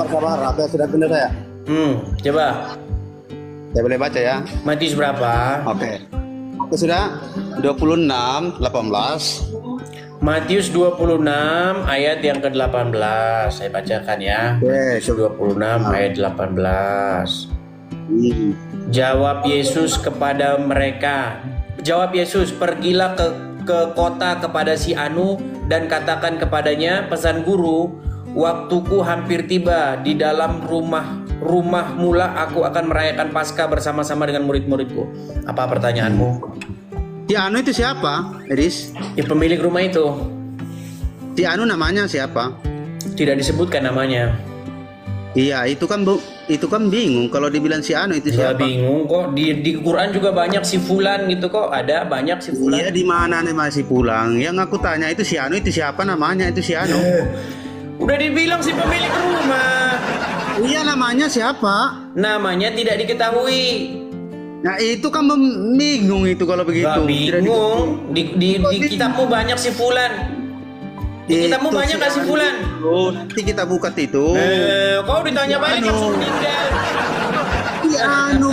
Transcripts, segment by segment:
sabar. Apa yang sudah benar ya? Coba. Saya boleh baca ya. Matius berapa? Oke. Oke sudah 26 18. Matius 26 ayat yang ke-18. Saya bacakan ya. Matius 26 ayat 18. Jawab Yesus kepada mereka. Jawab Yesus, pergilah ke kota kepada si Anu dan katakan kepadanya, pesan guru, waktuku hampir tiba. Di dalam rumah mula aku akan merayakan Paskah bersama-sama dengan murid-muridku. Apa pertanyaanmu? Si Anu itu siapa, Edis? Ya, pemilik rumah itu. Si Anu namanya siapa? Tidak disebutkan namanya. Iya, itu kan bingung kalau dibilang si Anu itu Ya, siapa? bingung kok. Di Quran juga banyak si fulan gitu kok. Ada banyak si fulan. Iya, di mana nih masih pulang? Yang aku tanya itu si Anu itu siapa namanya? Itu si Anu. Udah dibilang si pemilik rumah. Iya, namanya siapa? Namanya tidak diketahui. Nah, itu kan bingung itu kalau begitu. Gak bingung. Di kitabmu banyak si fulan. Di kitabmu banyak gak si fulan? Oh, nanti kita buka itu. Kau ditanya balik langsung meninggal. Si Anu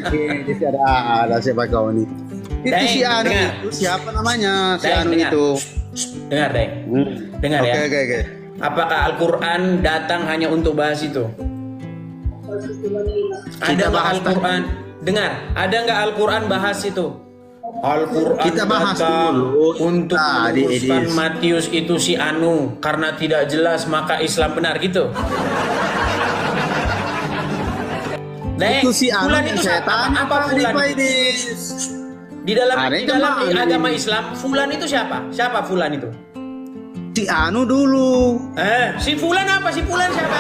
ini ada siapa kau ini? Itu Deng, si Anu dengar. itu siapa namanya? Si Deng, Anu dengar. itu. Dengar deh. Dengar ya. Oke. Apakah Al-Quran datang hanya untuk bahas itu? Ada Kita nggak bahas Al-Quran? Dengar, ada nggak Al-Quran bahas itu? Al-Quran Kita bahas datang dulu. untuk Tadi, meluruskan Edis. Matius itu si Anu karena tidak jelas maka Islam benar gitu. Deng, Itu si Anu fulan yang itu saya siapa? tanya Apa fulan? Di dalam agama Islam, fulan itu siapa? Siapa fulan itu? Si Anu dulu. Si fulan apa? Si fulan siapa?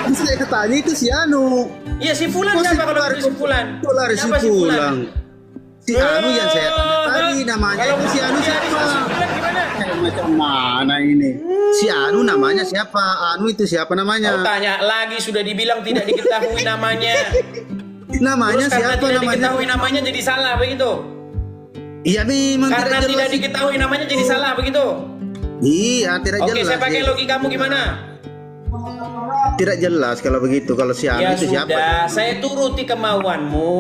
Saya tanya itu si Anu. Iya, si fulan siapa kalau itu si fulan? Kok lari si Siapa Fulan? Si Anu yang saya tanya tadi namanya Kalau itu si Anu si Anu siapa? si fulan gimana? Macam mana ini? Si Anu namanya siapa? Anu itu siapa Kau namanya? tanya lagi, sudah dibilang tidak diketahui namanya. Namanya Terus karena siapa tidak namanya? diketahui namanya jadi salah begitu. Iya memang Karena tidak tidak jelas. diketahui namanya jadi salah begitu. Iya tidak Oke, jelas. saya pakai Iya. logikamu gimana? Tidak jelas kalau begitu. Kalau si Anu Ya itu siapa? sudah, saya turuti kemauanmu.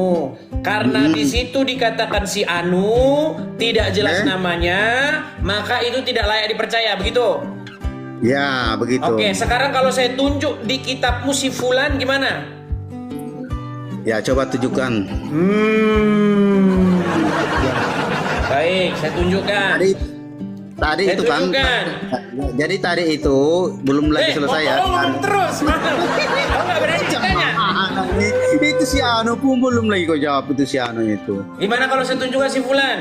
Karena di situ dikatakan si Anu tidak jelas namanya, maka itu tidak layak dipercaya begitu. Ya begitu. Oke, sekarang kalau saya tunjuk di kitabmu si fulan gimana? Ya coba tunjukkan. Baik, saya tunjukkan. Tadi Saya itu kan. tunjukkan. Jadi tadi itu belum lagi selesai ya. ngomong terus. Kau nggak berani tanya. Itu si Anu pun belum lagi kau jawab itu si Anu itu. Gimana kalau saya tunjukkan si fulan?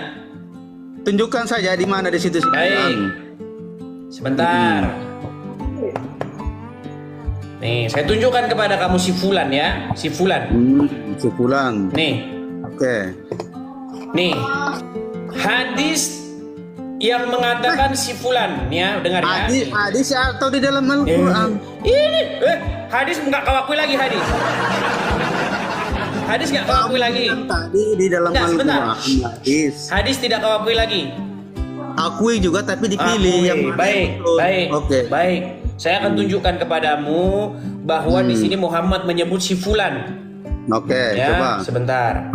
Tunjukkan saja di mana di situ si Baik. Anu. Sebentar. Nih, saya tunjukkan kepada kamu si fulan ya, si fulan. Si Fulan. Nih, Oke. nih. Hadis yang mengatakan si fulan, ya, dengar ya. Hadis atau di dalam Al-Quran? Ini, hadis nggak kau akui lagi hadis. Hadis nggak kau akui lagi. Tadi di dalam Nggak, sebentar. Al-Quran hadis. Hadis tidak kau akui lagi. Akui juga tapi dipilih Akui. yang mana Baik, yang betul. baik, Oke. baik. Saya akan tunjukkan kepadamu bahwa di sini Muhammad menyebut si fulan. Oke, Ya, coba. sebentar.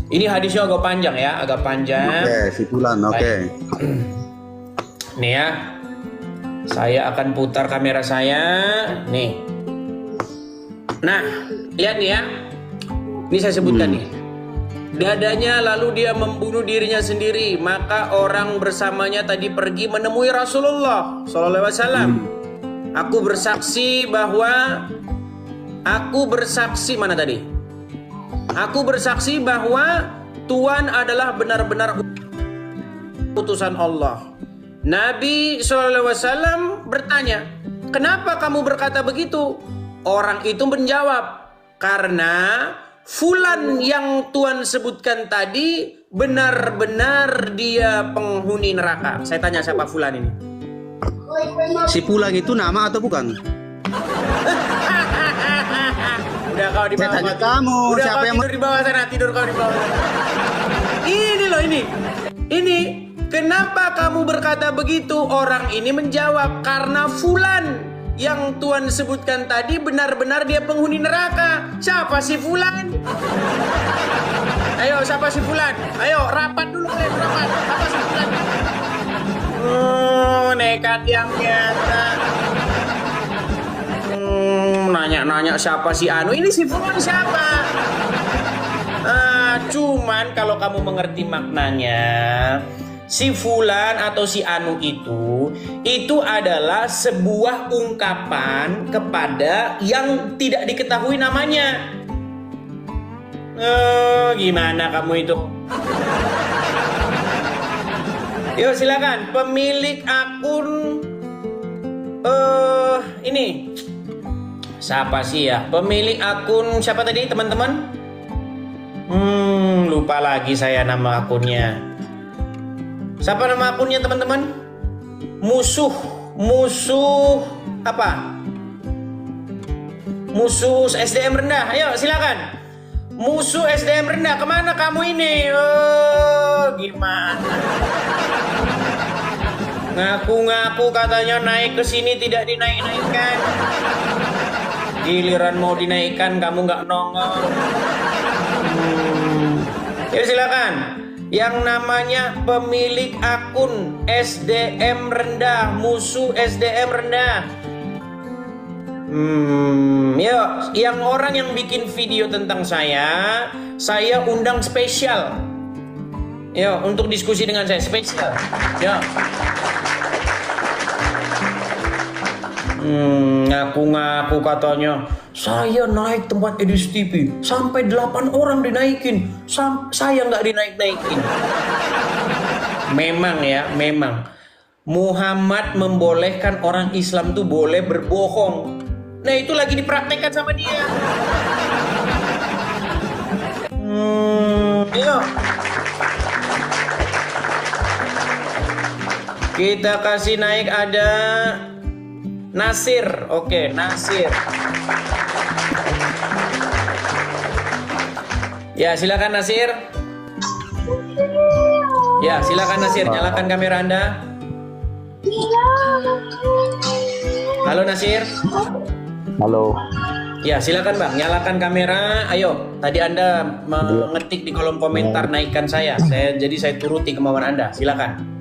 Ini hadisnya agak panjang ya, agak panjang. Oke, si Fulan. Oke. Nih ya, saya akan putar kamera saya. Nih. Nah, lihat nih ya. Ini saya sebutkan nih. Dadanya lalu dia membunuh dirinya sendiri, maka orang bersamanya tadi pergi menemui Rasulullah Sallallahu Alaihi Wasallam. Aku bersaksi mana tadi? Aku bersaksi bahwa Tuhan adalah benar-benar utusan Allah. Nabi SAW bertanya, kenapa kamu berkata begitu? Orang itu menjawab, karena fulan yang Tuhan sebutkan tadi benar-benar dia penghuni neraka. Saya tanya siapa fulan ini? Si Fulan itu nama atau bukan? Udah kau di Saya bawah. tanya kamu, Udah siapa kau yang tidur di bawah sana, tidur kau di bawah sana. Ini loh ini. Ini kenapa kamu berkata begitu? Orang ini menjawab karena fulan yang Tuhan sebutkan tadi benar-benar dia penghuni neraka. Siapa si Fulan? Ayo, siapa si Fulan? Ayo, rapat dulu kalian, rapat. Apa si Fulan? Nekat yang nyata. Nanya-nanya siapa si Anu. Ini si Fulan siapa? Cuman kalau kamu mengerti maknanya, si Fulan atau si Anu itu adalah sebuah ungkapan kepada yang tidak diketahui namanya. Gimana kamu itu? Yuk silakan pemilik akun ini siapa sih ya? Pemilik akun siapa tadi teman-teman? Lupa lagi saya nama akunnya. Siapa nama akunnya teman-teman? Musuh apa? Musuh SDM rendah. Ayo silakan. Musuh SDM rendah. Kemana kamu ini? Gimana? Ngaku-ngaku katanya naik ke sini tidak dinaik-naikkan. Giliran mau dinaikkan kamu nggak nongol. Yuk silakan. Yang namanya pemilik akun SDM rendah, musuh SDM rendah. Yuk, yang orang yang bikin video tentang saya undang spesial. Yuk, untuk diskusi dengan saya spesial. Yuk. Ngaku-ngaku katanya saya naik tempat Edis TV sampai 8 orang dinaikin, saya nggak dinaik-naikin. Memang ya, memang Muhammad membolehkan orang Islam tuh boleh berbohong. Nah itu lagi dipraktekkan sama dia. Yuk. Kita kasih naik ada Nasir. Oke, Nasir. Ya, silakan Nasir. Ya, silakan Nasir, nyalakan kamera Anda. Halo Nasir. Halo. Ya, silakan Bang, nyalakan kamera. Ayo, tadi Anda mengetik di kolom komentar naikkan saya. Jadi saya turuti kemauan Anda. Silakan.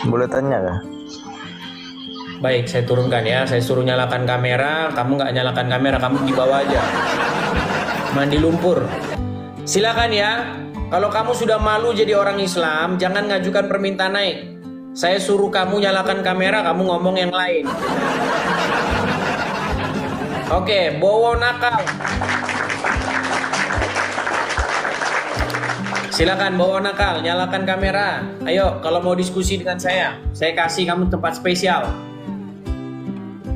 Boleh tanya kah? Baik, saya turunkan ya. Saya suruh nyalakan kamera. Kamu nggak nyalakan kamera, kamu di bawah aja. Mandi lumpur. Silakan ya. Kalau kamu sudah malu jadi orang Islam, jangan ngajukan permintaan naik. Saya suruh kamu nyalakan kamera, kamu ngomong yang lain. Oke, Bowo nakal. Silakan Bowo nakal, nyalakan kamera. Ayo, kalau mau diskusi dengan saya kasih kamu tempat spesial.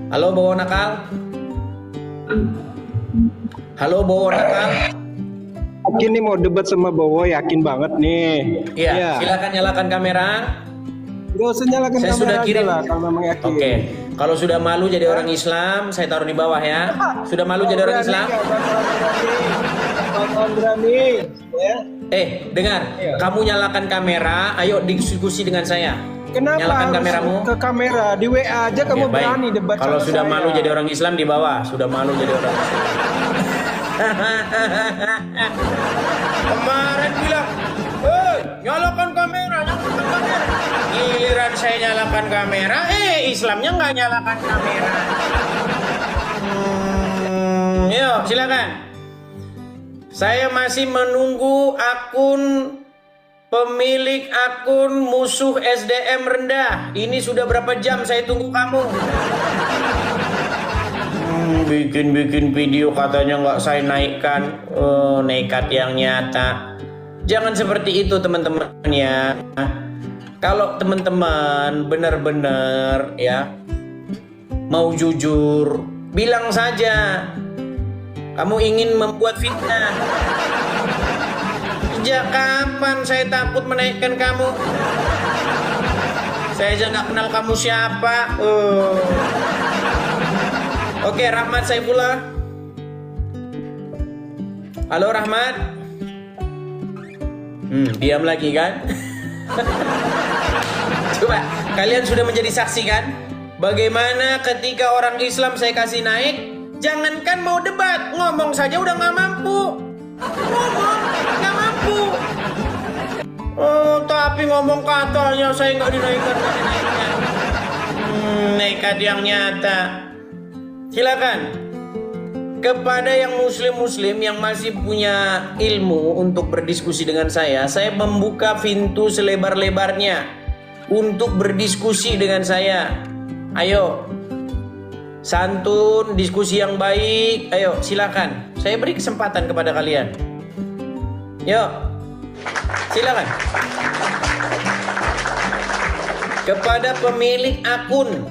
Halo Bowo nakal. Halo Bowo nakal. Yakin nih mau debat sama Bowo, yakin banget nih. Iya, ya. Silakan nyalakan kamera. Gak usah nyalakan saya kamera sudah kirim. lah, kalau memang yakin. Oke, kalau sudah malu jadi orang Islam, saya taruh di bawah ya. Sudah malu jadi orang Islam? Bakalan berani. Ya. Dengar, kamu nyalakan kamera, ayo diskusi dengan saya. Kenapa nyalakan kameramu? Ke kamera di WA aja kamu berani debat. Kalau sudah saya malu jadi orang Islam di bawah, sudah malu jadi orang Islam. Kemarin bilang, nyalakan kamera. Giliran saya nyalakan kamera, Islamnya nggak nyalakan kamera. Yuk, silakan. Saya masih menunggu akun pemilik akun musuh SDM rendah. Ini sudah berapa jam saya tunggu kamu. Bikin video katanya nggak saya naikkan. Nekat yang nyata. Jangan seperti itu teman-teman ya. Kalau teman-teman benar-benar ya mau jujur, bilang saja kamu ingin membuat fitnah. Sejak kapan saya takut menaikkan kamu? Saya aja nggak kenal kamu siapa. Oke, Rahmat Saifullah. Halo Rahmat. Diam lagi kan? Coba, kalian sudah menjadi saksi kan? Bagaimana ketika orang Islam saya kasih naik, jangankan mau debat, ngomong saja udah nggak mampu. Ngomong, nggak mampu. Oh, tapi ngomong katanya saya nggak dinaikkan. Nekat yang nyata. Silakan. Kepada yang muslim-muslim yang masih punya ilmu untuk berdiskusi dengan saya membuka pintu selebar-lebarnya untuk berdiskusi dengan saya. Ayo, santun, diskusi yang baik. Ayo, silakan. Saya beri kesempatan kepada kalian. Yuk, silakan. Kepada pemilik akun,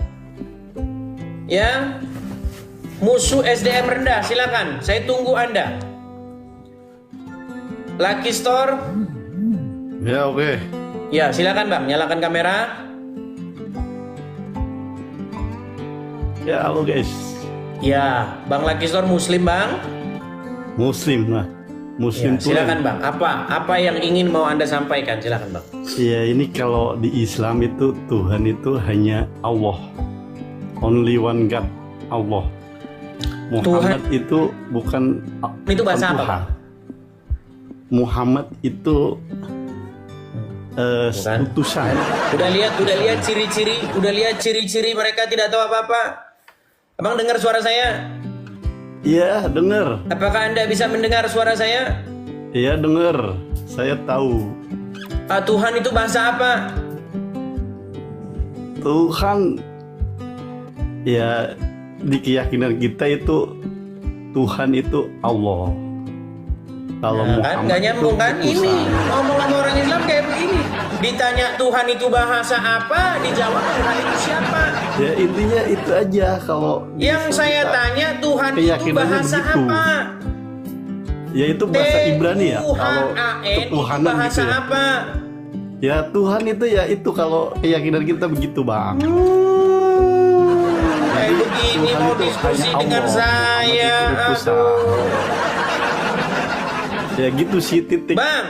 ya, musuh SDM rendah, silakan. Saya tunggu Anda. Lucky Store. Ya, oke. Ya, silakan Bang, nyalakan kamera. Ya, halo guys. Ya, Bang Lucky Store Muslim, Bang. Muslim lah. Muslim Ya, silakan Bang. Apa yang ingin mau Anda sampaikan? Silakan Bang. Ya, ini kalau di Islam itu Tuhan itu hanya Allah. Only one God, Allah. Muhammad itu bukan Itu bahasa bukan apa, Tuhan. Bang? Muhammad itu Bukan. utusan. Udah lihat ciri-ciri mereka tidak tahu apa-apa. Abang dengar suara saya? Iya, dengar. Apakah Anda bisa mendengar suara saya? Iya, dengar. Saya tahu. Tuhan itu bahasa apa? Tuhan, ya di keyakinan kita itu Tuhan itu Allah. Kalau Nah, kan Muhammad nggak nyambung itu kan? utusan. Ini ngomong sama orang Islam kayak begini. Ditanya Tuhan itu bahasa apa? Dijawab Tuhan itu siapa? Ya intinya itu aja kalau di Yang Islam saya kita tanya Tuhan itu keyakinannya bahasa begitu. apa? Ya itu bahasa Ibrani ya. Kalau Tuhan itu ketuhanan bahasa gitu ya. apa? Ya Tuhan itu ya itu kalau keyakinan kita begitu bang. Kayak begini Tuhan mau itu diskusi hanya dengan Allah. saya. Muhammad itu utusan. Ya gitu sih titik. Bang,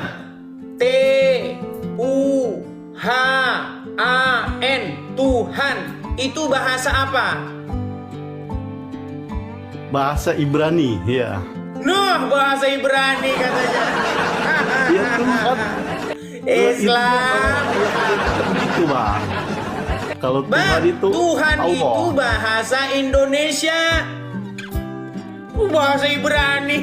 Tuhan, Tuhan itu bahasa apa? Bahasa Ibrani ya. Noh, bahasa Ibrani katanya. Ya Tuhan. Islam. Begitu bang. Kalau Tuhan Bang, itu Tuhan Allah. itu bahasa Indonesia. Bahasa Ibrani.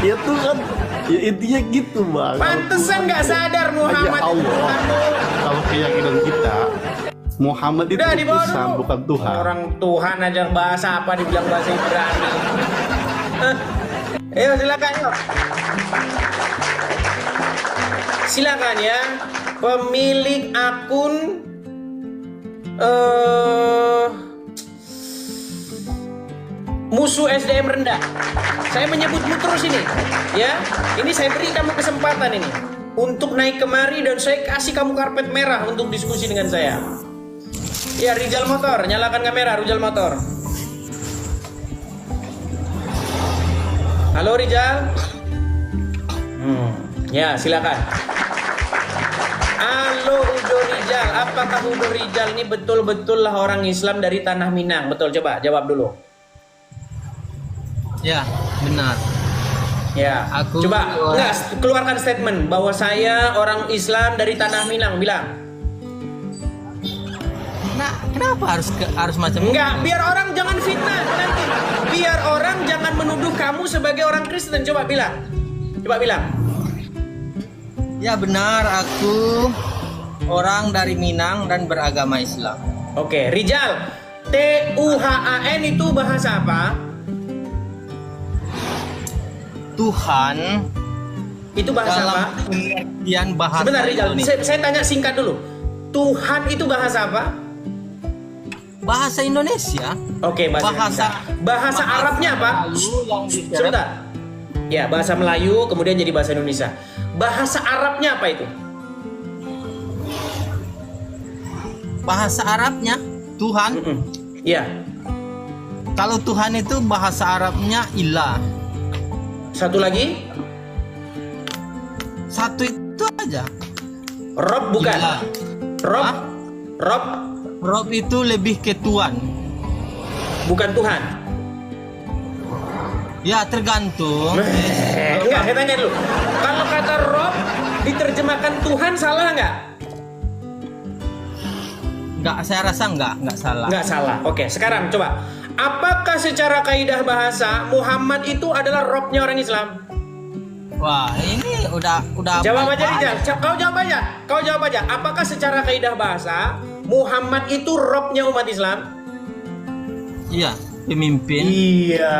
Ya Tuhan. Ya intinya gitu bang. Pantesan nggak sadar Muhammad hanya itu Allah. Tuhanmu. Kalau keyakinan kita Muhammad itu Udah dibawa utusan dulu. bukan Tuhan. Orang Tuhan aja bahasa apa dibilang bahasa Ibrani. Ayo silakan yuk. Silakan ya. Pemilik akun musuh SDM rendah. Saya menyebutmu terus ini, ya. Ini saya beri kamu kesempatan ini untuk naik kemari dan saya kasih kamu karpet merah untuk diskusi dengan saya. Ya, Rizal Motor, nyalakan kamera, Rizal Motor. Halo Rizal. Ya, silakan. Halo Udo Rizal, apakah Udo Rizal ini betul-betul lah orang Islam dari Tanah Minang? Betul, coba jawab dulu. Ya, benar. Ya, Aku coba orang- enggak keluarkan statement bahwa saya orang Islam dari Tanah Minang, bilang. Nah, kenapa harus macam Enggak, biar orang jangan fitnah nanti. Biar orang jangan menuduh kamu sebagai orang Kristen. Coba bilang. Coba bilang. Ya benar, aku orang dari Minang dan beragama Islam. Oke, Rizal. Tuhan itu bahasa apa? Tuhan Itu bahasa apa? dalam pengertian bahasa Sebentar Rizal, Indonesia. saya tanya singkat dulu. Tuhan itu bahasa apa? Bahasa Indonesia. Oke, bahasa Indonesia. Bahasa Arabnya apa? Melayu yang diseret. Sebentar. Ya, bahasa Melayu kemudian jadi bahasa Indonesia. Bahasa Arabnya apa itu? Bahasa Arabnya Tuhan. Ya, Kalau Tuhan itu bahasa Arabnya ilah. satu lagi. Satu itu aja. Rob bukan. Gila. Rob. Hah? Rob Rob itu lebih ke Tuhan. bukan Tuhan. Ya tergantung. Enggak, saya tanya dulu. Kalau kata Rob diterjemahkan Tuhan salah nggak? Enggak, saya rasa enggak salah. Nggak salah. Oke, sekarang coba. Apakah secara kaidah bahasa Muhammad itu adalah Robnya orang Islam? Wah, ini udah Jawab aja apa-apa. Rizal. Kau jawab aja. Apakah secara kaidah bahasa Muhammad itu Robnya umat Islam? Iya, pemimpin. Iya.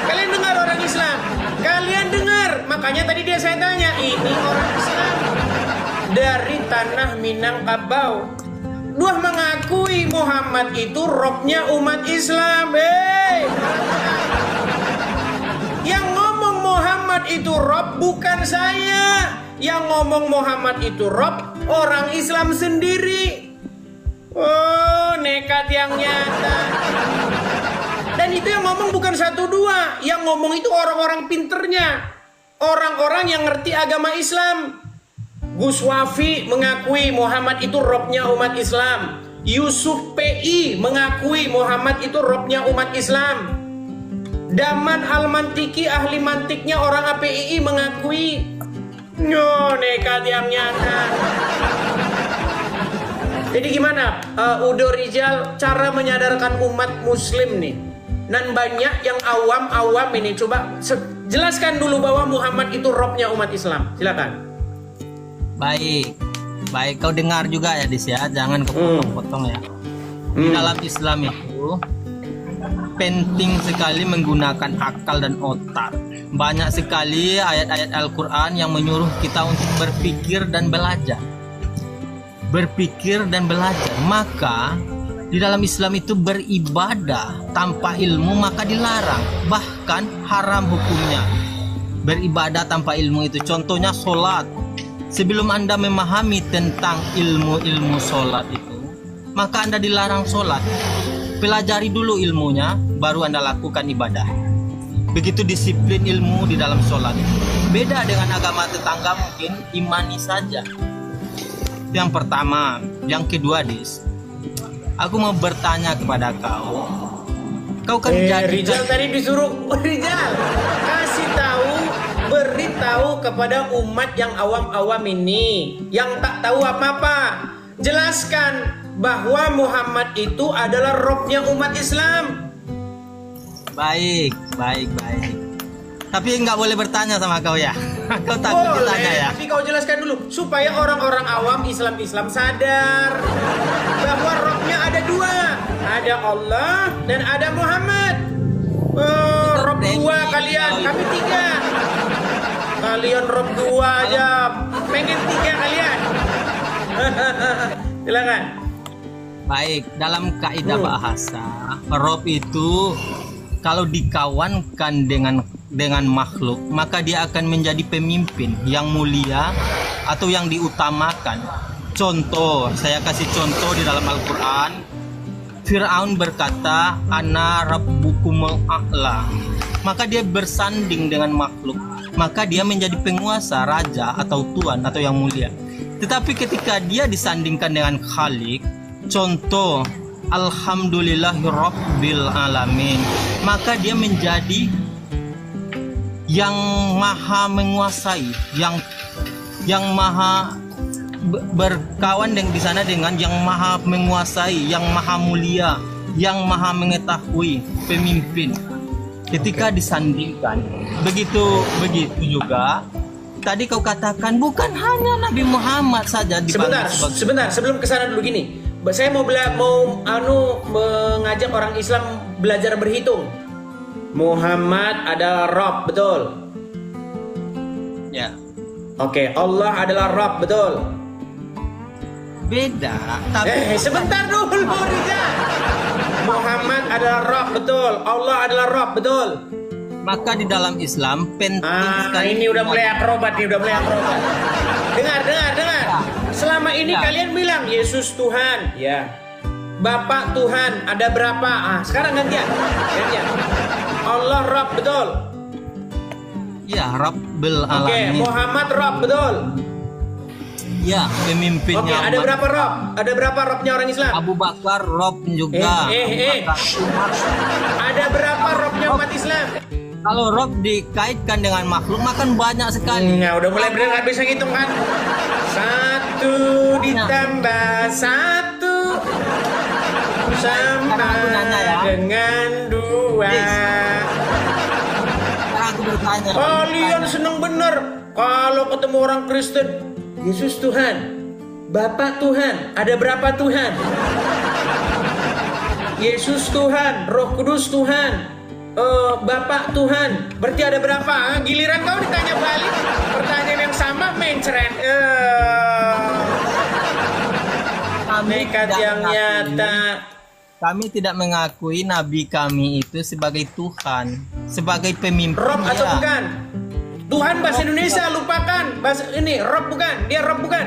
Kalian dengar orang Islam? Kalian dengar? Makanya tadi saya tanya, ini orang Islam dari tanah Minangkabau. Dua mengakui Muhammad itu Robnya umat Islam. Yang ngomong Muhammad itu Rob bukan saya. Yang ngomong Muhammad itu Rob orang Islam sendiri. Oh, nekat yang nyata. Dan itu yang ngomong bukan 1-2. Yang ngomong itu orang-orang pinternya. Orang-orang yang ngerti agama Islam. Gus Wafi mengakui Muhammad itu Robnya umat Islam. Yusuf PI mengakui Muhammad itu Robnya umat Islam. Daman Al-Mantiki ahli mantiknya orang APII mengakui. No, nekat yang nyata. Jadi gimana Udo Rizal cara menyadarkan umat muslim nih? Dan banyak yang awam ini. Coba jelaskan dulu bahwa Muhammad itu Robnya umat Islam. Silakan. Baik, kau dengar juga ya Dis ya, jangan kepotong-potong ya. Di dalam Islam itu penting sekali menggunakan akal dan otak. Banyak sekali ayat-ayat Al-Quran yang menyuruh kita untuk berpikir dan belajar. Maka di dalam Islam itu beribadah tanpa ilmu maka dilarang, bahkan haram hukumnya. Beribadah tanpa ilmu itu contohnya sholat. Sebelum Anda memahami tentang ilmu-ilmu sholat itu, maka Anda dilarang sholat. Pelajari dulu ilmunya, baru Anda lakukan ibadah. Begitu disiplin ilmu di dalam sholat. Beda dengan agama tetangga mungkin imani saja. Yang pertama. Yang kedua, Dis, aku mau bertanya kepada kau. Kau kan Rizal tadi disuruh Rizal beritahu kepada umat yang awam-awam ini, yang tak tahu apa-apa. Jelaskan bahwa Muhammad itu adalah Robnya umat Islam. Baik. Tapi nggak boleh bertanya sama kau ya. Kau takut ditanya ya. Tapi kau jelaskan dulu supaya orang-orang awam Islam sadar bahwa Robnya ada dua, ada Allah dan ada Muhammad. Rob dua kalian, kami tiga. Kalian Rob dua aja, pengen tiga kalian. Silakan. Baik, dalam kaidah bahasa, Rob itu kalau dikawankan dengan makhluk, maka dia akan menjadi pemimpin yang mulia atau yang diutamakan. Contoh, saya kasih contoh di dalam Al-Quran. Fir'aun berkata, Ana Rabbukumul A'la. Maka dia bersanding dengan makhluk. Maka dia menjadi penguasa, raja atau tuan atau yang mulia. Tetapi ketika dia disandingkan dengan Khalik, contoh, Alhamdulillahirabbil alamin, maka dia menjadi yang maha menguasai, yang maha berkawan dengan di sana dengan yang maha menguasai, yang maha mulia, yang maha mengetahui, pemimpin. Ketika disandingkan, begitu juga. Tadi kau katakan bukan hanya Nabi Muhammad saja dipanggil. Sebentar, sebelum kesana dulu gini. Saya mau mengajak orang Islam belajar berhitung. Muhammad adalah Rabb, betul? Ya. Oke, Allah adalah Rabb, betul? Beda. Tapi sebentar dulu, Rizal. Muhammad adalah Rabb, betul? Allah adalah Rabb, betul? Maka di dalam Islam penting sekali. Ini udah mulai akrobat. Dengar. Selama ini kalian bilang Yesus Tuhan, ya. Bapak Tuhan, ada berapa? Sekarang gantian. Allah Rabb, betul? Ya, Rabbil Oke, alamin. Muhammad Rabb, betul? Ya, pemimpinnya. Oke, ada berapa rob? Ada berapa robnya orang Islam? Abu Bakar, Rob juga. Abu Bakar, ada berapa robnya umat Islam? Kalau Rob dikaitkan dengan makhluk, makan banyak sekali. Nah, udah mulai bener nggak bisa ngitung kan? 1 ditambah 1 sama Sekarang aku nanya ya. dengan 2. Sekarang aku bertanya. Kalian seneng bener kalau ketemu orang Kristen, Yesus Tuhan, Bapak Tuhan, ada berapa Tuhan? Yesus Tuhan, Roh Kudus Tuhan, Bapak Tuhan, berarti ada berapa? Giliran kau ditanya balik pertanyaan yang sama, mencret. Nekat yang nyata. Kami tidak mengakui nabi kami itu sebagai Tuhan, sebagai pemimpin. Rob atau ya. bukan? Tuhan bahasa Indonesia, lupakan bahasa ini. Rob bukan, dia Rob bukan.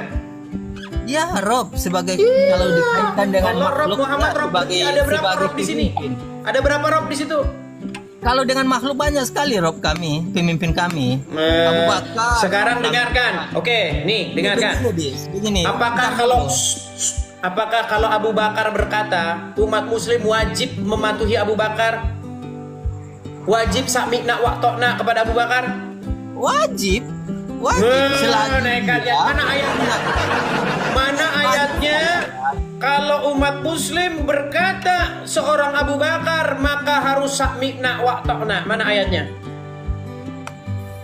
Ya, Rob sebagai kalau dikaitkan dengan Kalau Rob makhluk Muhammad ya, Rob, ada berapa Rob di sini? pemimpin. Ada berapa Rob di situ? Kalau dengan makhluk banyak sekali Rob kami, pemimpin kami. Abu Bakar. Sekarang dengarkan. Oke, nih dengarkan. Begini. Apakah kalau Abu Bakar berkata umat Muslim wajib mematuhi Abu Bakar? Wajib sakmikna waktokna kepada Abu Bakar? Wajib. Selagi Mana ayatnya? Mana ayatnya? Kalau umat Muslim berkata seorang Abu Bakar, maka harus sakmikna waktokna. Mana ayatnya?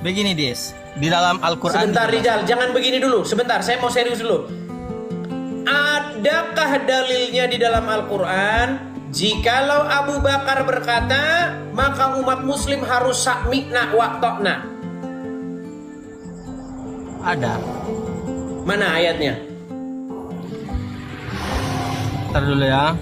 Begini, Des. Di dalam Al-Qur'an. Sebentar Rijal, jangan begini dulu. Sebentar, saya mau serius dulu. Adakah dalilnya di dalam Al-Quran? Jikalau Abu Bakar berkata, maka umat Muslim harus sakmikna waktokna. Ada. Mana ayatnya? Ntar dulu ya.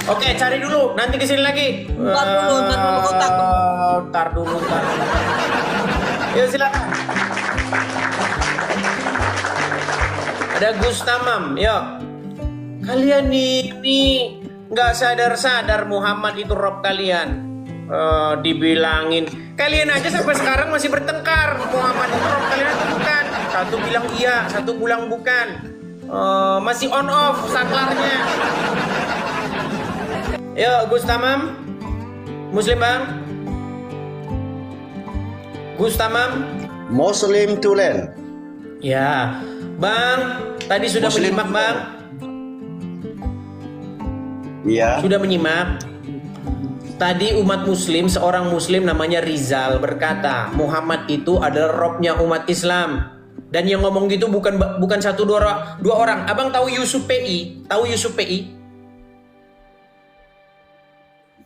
Oke, cari dulu. Nanti kesini lagi. Ntar dulu, kau takut. Ntar dulu. Yuk silakan. Ada Gus Tamam, yuk. Kalian ini nggak sadar-sadar Muhammad itu Rob kalian. Dibilangin. Kalian aja sampai sekarang masih bertengkar. Muhammad itu Rob kalian atau bukan? Satu bilang iya, satu bilang bukan. Masih on off saklarnya. Yuk Gus Tamam. Muslim bang. Gus Tamam. Muslim Tulen. Ya, Bang, tadi sudah Muslim. menyimak, Bang. Iya. Sudah menyimak. Tadi umat Muslim, seorang Muslim namanya Rizal berkata, Muhammad itu adalah robnya umat Islam. Dan yang ngomong gitu bukan satu dua orang. Abang tahu Yusuf PI? Tahu Yusuf PI?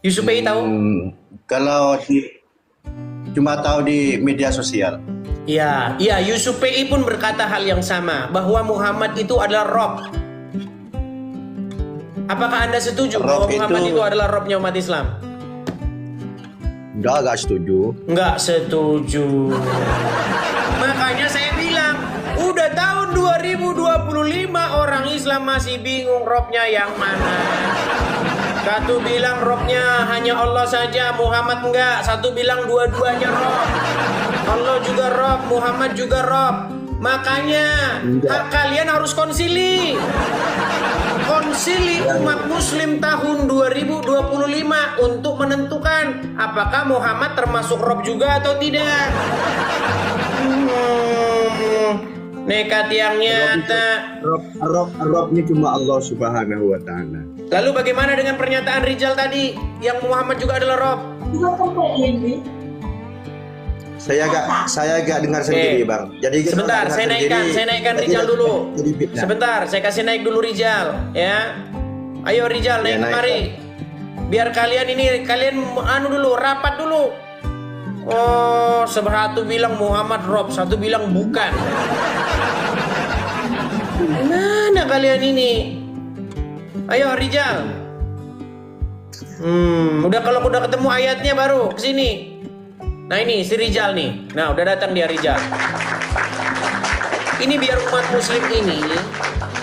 Yusuf PI tahu? Kalau cuma tahu di media sosial. Iya, Yusuf PI pun berkata hal yang sama, bahwa Muhammad itu adalah Rob. Apakah Anda setuju bahwa Muhammad itu adalah Robnya umat Islam? Enggak setuju. Enggak setuju. Makanya saya bilang, udah tahun 2025 orang Islam masih bingung Robnya yang mana. Satu bilang Robnya hanya Allah saja, Muhammad enggak. Satu bilang dua-duanya Rob. Allah juga Rob, Muhammad juga Rob. Makanya kalian harus konsili. Konsili umat Muslim tahun 2025 untuk menentukan apakah Muhammad termasuk Rob juga atau tidak. Nekat yang nyata. Robnya cuma Allah Subhanahu wa Ta'ala. Lalu bagaimana dengan pernyataan Rijal tadi yang Muhammad juga adalah Rob? Saya gak dengar sendiri, Bang. Jadi sebentar, saya naikkan Rijal dulu. Sebentar, saya kasih naik dulu Rijal, ya. Ayo Rijal naik kemari. Biar kalian dulu, rapat dulu. Oh, satu bilang Muhammad Rob, satu bilang bukan. Mana kalian ini? Ayo Rijal. Kalau udah ketemu ayatnya baru kesini. Nah ini si Rijal nih. Nah udah datang dia Rijal. Ini biar umat Muslim ini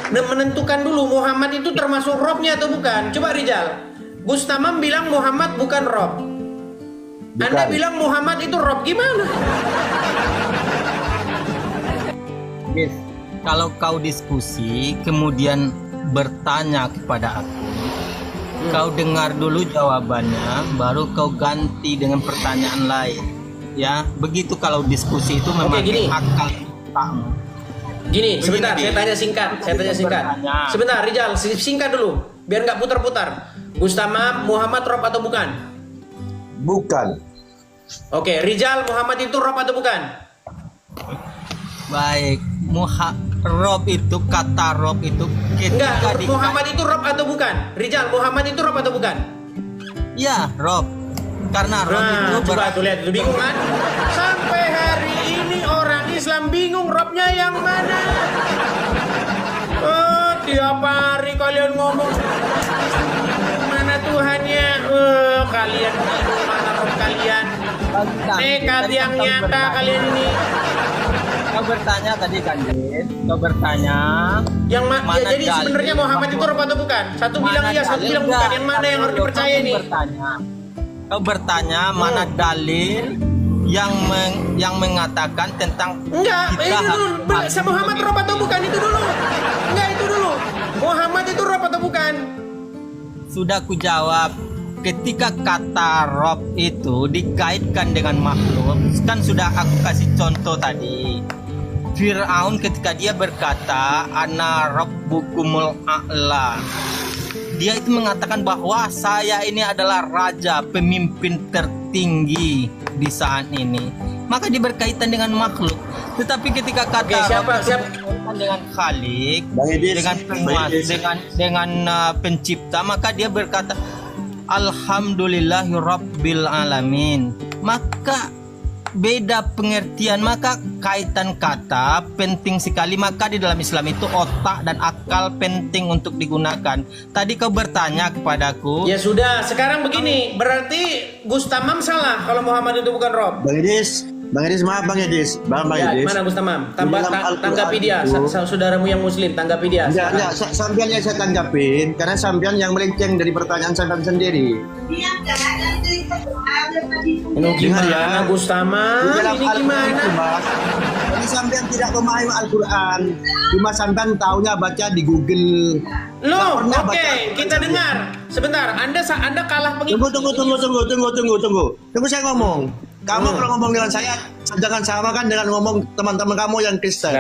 menentukan dulu Muhammad itu termasuk Robnya atau bukan. Coba Rijal. Gus Tamam bilang Muhammad bukan Rob. Anda bilang Muhammad itu Rob, gimana? Yes. Kalau kau diskusi kemudian bertanya kepada aku, kau dengar dulu jawabannya, baru kau ganti dengan pertanyaan lain. Ya, begitu kalau diskusi itu memang gini. akal otakmu. Gini, sebentar, saya tanya singkat. Sebentar, Rijal, singkat dulu, biar nggak putar-putar. Gustamam, Muhammad Rob atau bukan? Bukan. Oke, Rijal, Muhammad itu Rob atau bukan? Baik, Rob itu, kata Rob itu ketika Enggak, Muhammad itu Rob atau bukan? Rijal, Muhammad itu Rob atau bukan? Ya, Rob. Karena Rob itu Nah, coba tuh lihat, itu bingung kan? Sampai hari ini orang Islam bingung Robnya yang mana. Oh, tiap hari kalian ngomong mana Tuhannya. Kalian bingung mana Rob kalian. Nekat yang nyata kalian ini. Kau bertanya tadi kan, Din? Kau bertanya Yang mana ya, jadi dalil sebenarnya Muhammad itu Rob atau bukan? Satu bilang iya, satu dalil? bilang bukan. Enggak. Yang mana yang harus dipercaya nih? Kau bertanya mana dalil yang mengatakan tentang Enggak, kita itu dulu. Muhammad Rob atau bukan itu dulu? Enggak, itu dulu. Muhammad itu Rob atau bukan? Sudah ku jawab. Ketika kata Rob itu dikaitkan dengan makhluk, kan sudah aku kasih contoh tadi. Fir'aun ketika dia berkata ana rabbukumul a'la, dia itu mengatakan bahwa saya ini adalah raja, pemimpin tertinggi di saat ini. Maka dia berkaitan dengan makhluk. Tetapi ketika kata Rob itu berkaitan dengan Khalik, dengan penguasa, dengan pencipta, maka dia berkata alhamdulillahi rabbil alamin. Maka beda pengertian, maka kaitan kata penting sekali. Maka di dalam Islam itu otak dan akal penting untuk digunakan. Tadi kau bertanya kepadaku. Ya sudah, sekarang begini, berarti Gustamam salah kalau Muhammad itu bukan Rob. Bang Edis, maaf Bang Edis. Bang Ya, Edis. mana Gustamam? Di dalam Al-Quran Tanggapi dia, itu- saudaramu yang Muslim, tanggapi dia. Enggak, sambian yang saya tanggapin karena sambian yang melenceng dari pertanyaan sambian sendiri. Ini gimana ya. Gustamam? Di dalam Ini Al-Quran gimana? itu, Mas, ini sambian tidak memahami Al-Quran. Cuma sambian taunya baca di Google. Loh, Nggak pernah oke, baca kita dengar. Sebentar, Anda kalah pengikut. Tunggu saya ngomong. Kamu kalau ngomong dengan saya, jangan samakan dengan ngomong teman-teman kamu yang Kristen.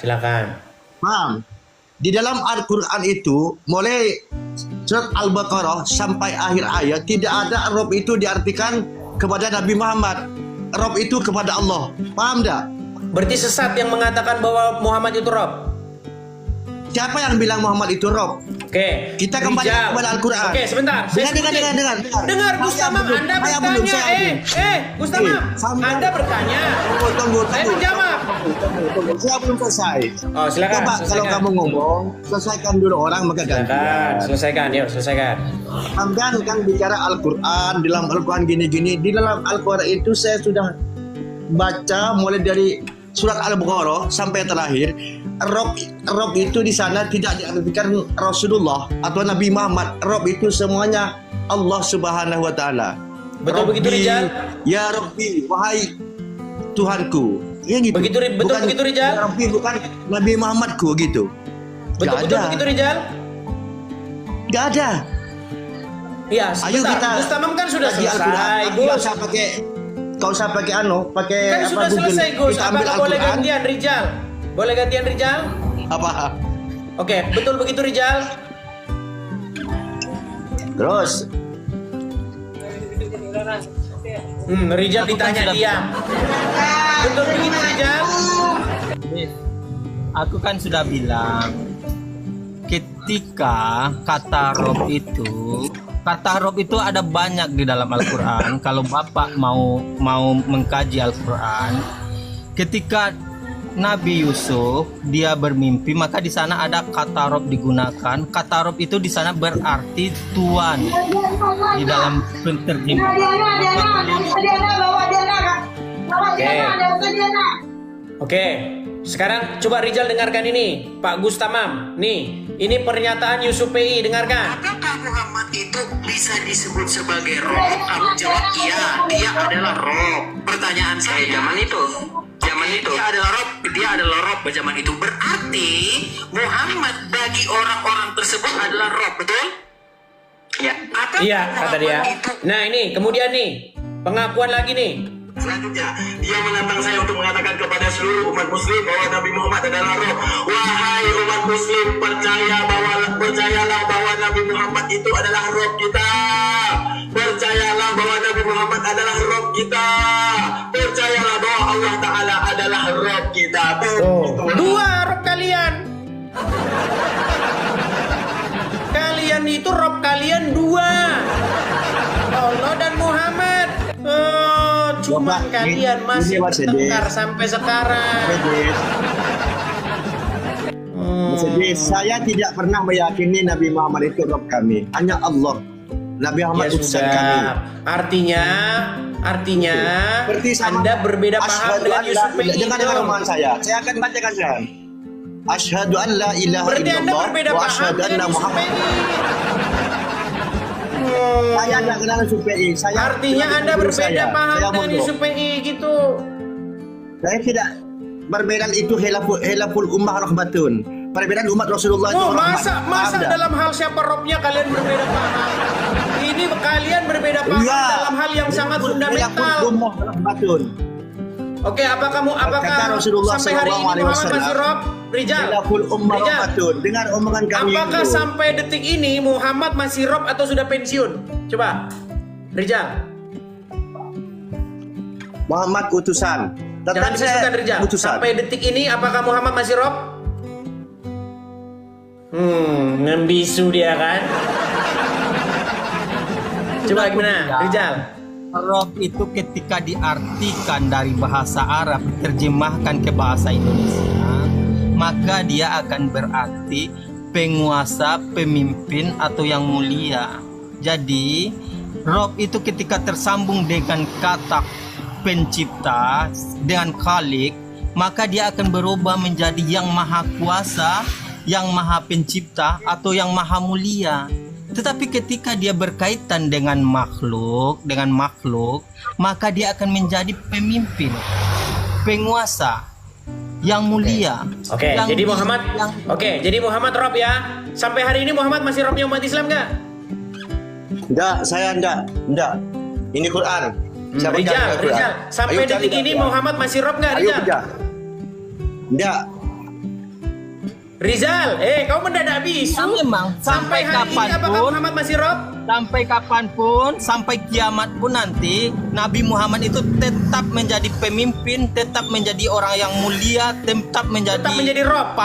Silakan. Paham? Di dalam Al-Quran itu, mulai surat Al-Baqarah sampai akhir ayat, tidak ada Rob itu diartikan kepada Nabi Muhammad. Rob itu kepada Allah. Paham tak? Berarti sesat yang mengatakan bahwa Muhammad itu Rob. Siapa yang bilang Muhammad itu Rob? Oke. Kita kembali Rijal. kepada Al-Quran. Oke, sebentar. Dengar. Dengar, Gustamam, Anda bertanya. Gustamam, Anda bertanya. Tunggu. Saya menjawab. Tunggu. Saya belum selesai. Oh, silakan. Coba kalau selesaikan. kamu ngomong, selesaikan dulu orang maka Silakan, gantian. selesaikan. Yuk, selesaikan. Sampean kan bicara Al-Quran, di dalam Al-Quran gini-gini. Di dalam Al-Quran itu saya sudah baca mulai dari surat Al-Baqarah sampai terakhir. Rob itu di sana tidak diartikan Rasulullah atau Nabi Muhammad. Rob itu semuanya Allah Subhanahu wa taala. Betul begitu, Rijal? Ya Rabbi, wahai Tuhanku. Ya gitu. Betul begitu, Rijal? Ya Rabbi bukan Nabi Muhammadku gitu. Betul begitu, Rijal? Gak ada. Iya, Ayo sebentar. kita Gustamam kan sudah kaji selesai, Al-Quran. Gus. Kau usah pakai pakai Kan sudah Google. selesai, Gus. Kita ambil Apakah boleh Al-Quran. gantian, Rijal? Boleh gantian, Rijal? Apa? Oke, betul begitu, Rijal? Terus Rijal ditanya dia. Betul begitu, Rijal? Aku kan sudah bilang, ketika kata Rob itu ada banyak di dalam Al-Quran. Kalau Bapak mau mengkaji Al-Quran, ketika Nabi Yusuf dia bermimpi, maka di sana ada kata Rob digunakan. Kata Rob itu di sana berarti Tuhan di dalam penterjemahan. Oke, sekarang coba Rijal dengarkan ini, Pak Gustamam. Nih, ini pernyataan Yusuf PI, dengarkan. Apakah Muhammad itu bisa disebut sebagai roh? Aku jawab iya, dia adalah roh. Pertanyaan saya zaman itu dia adalah roh zaman itu. Berarti Muhammad bagi orang-orang tersebut adalah roh, betul? Ya. Iya, kata dia. Nah ini kemudian nih pengakuan lagi nih. Selanjutnya, dia menantang saya untuk mengatakan kepada seluruh umat muslim bahwa Nabi Muhammad adalah roh. Wahai umat muslim, percayalah bahwa Nabi Muhammad itu adalah roh kita. Percayalah bahwa Nabi Muhammad adalah roh kita. Percayalah bahwa Allah Ta'ala adalah roh kita. Dua roh kalian. Kalian itu roh kalian dua. Allah dan Muhammad. Cuma kalian masih bertengkar sampai sekarang. Jadi saya tidak pernah meyakini Nabi Muhammad itu Rob kami. Hanya Allah. Nabi Muhammad utusan kami. Artinya Anda berbeda paham dengan Yusuf Pei. Dengar omongan saya akan bacakan sekarang. Asyhadu an la ilaha illallah wa asyhadu anna Muhammad. Saya tidak kenal Yusuf Pei. Artinya Anda berbeda paham dengan Yusuf Pei gitu. Saya tidak. Perbedaan itu hilaful ummah rahmatun. Perbedaan umat Rasulullah itu masa dalam hal siapa robnya kalian berbeda paham? Ini kalian berbeda paham dalam hal yang sangat fundamental. Oke, apakah sampai hari ini Muhammad masih rob? Rijal. Dengar omongan kami. Apakah sampai detik ini Muhammad masih rob atau sudah pensiun? Coba, Rijal. Muhammad utusan. Jangan disebutkan Rijal. Sampai detik ini apakah Muhammad masih rob? Ngembisu dia kan? Coba gimana, Rijal? Rob itu ketika diartikan dari bahasa Arab diterjemahkan ke bahasa Indonesia, maka dia akan berarti penguasa, pemimpin atau yang mulia. Jadi Rob itu ketika tersambung dengan kata pencipta, dengan Khalik, maka dia akan berubah menjadi yang maha kuasa, yang maha pencipta atau yang maha mulia. Tetapi ketika dia berkaitan dengan makhluk, maka dia akan menjadi pemimpin, penguasa, yang mulia. Oke, jadi Muhammad rob ya. Sampai hari ini Muhammad masih robnya umat Islam nggak? Enggak, saya enggak. Ini Quran. Rijal. Sampai detik ini Muhammad masih rob nggak, Rijal? Enggak. Rizal, kau mendadak bisu. Memang sampai hari ini apakah Muhammad masih rob? Sampai kapanpun, sampai kiamat pun nanti, Nabi Muhammad itu tetap menjadi pemimpin, tetap menjadi orang yang mulia, tetap menjadi rob,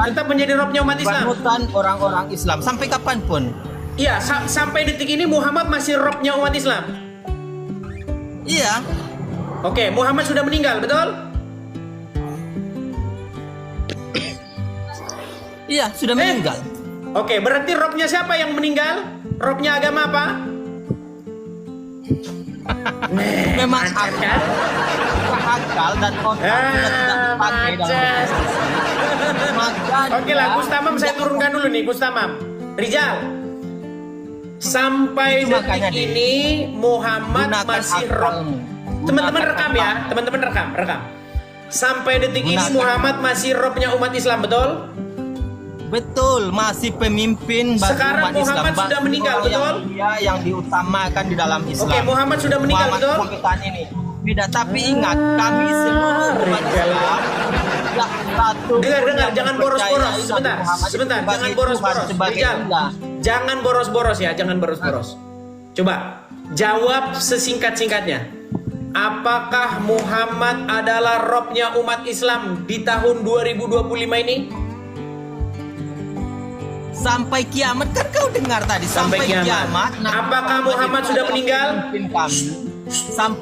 tetap menjadi robnya umat Islam. Panutan orang-orang Islam sampai kapanpun. Iya, sampai detik ini Muhammad masih robnya umat Islam. Iya. Oke, Muhammad sudah meninggal, betul? Iya, sudah meninggal. Oke, berarti robnya siapa yang meninggal? Robnya agama apa? Memang akal dan otak tidak dipakai dalam Oke lah, Gus Tamam saya turunkan dulu nih, Gus Tamam. Rijal, sampai detik ini Muhammad masih rob. Teman-teman rekam ya, teman-teman rekam. Sampai detik ini Muhammad masih robnya umat Islam, betul? Betul, masih pemimpin bagi sekarang umat Muhammad Islam. Sudah meninggal, betul? Yang diutamakan di dalam Islam. Oke, Muhammad sudah meninggal, betul? Ini beda, tapi ingat kami seluruh umat Islam. Dengar, jangan boros-boros. Sebentar, jangan boros-boros. Jangan boros-boros ya, jangan boros-boros. Coba jawab sesingkat-singkatnya. Apakah Muhammad adalah robnya umat Islam di tahun 2025 ini? Sampai kiamat, kan kau dengar tadi sampai kiamat. Apakah Muhammad sudah meninggal?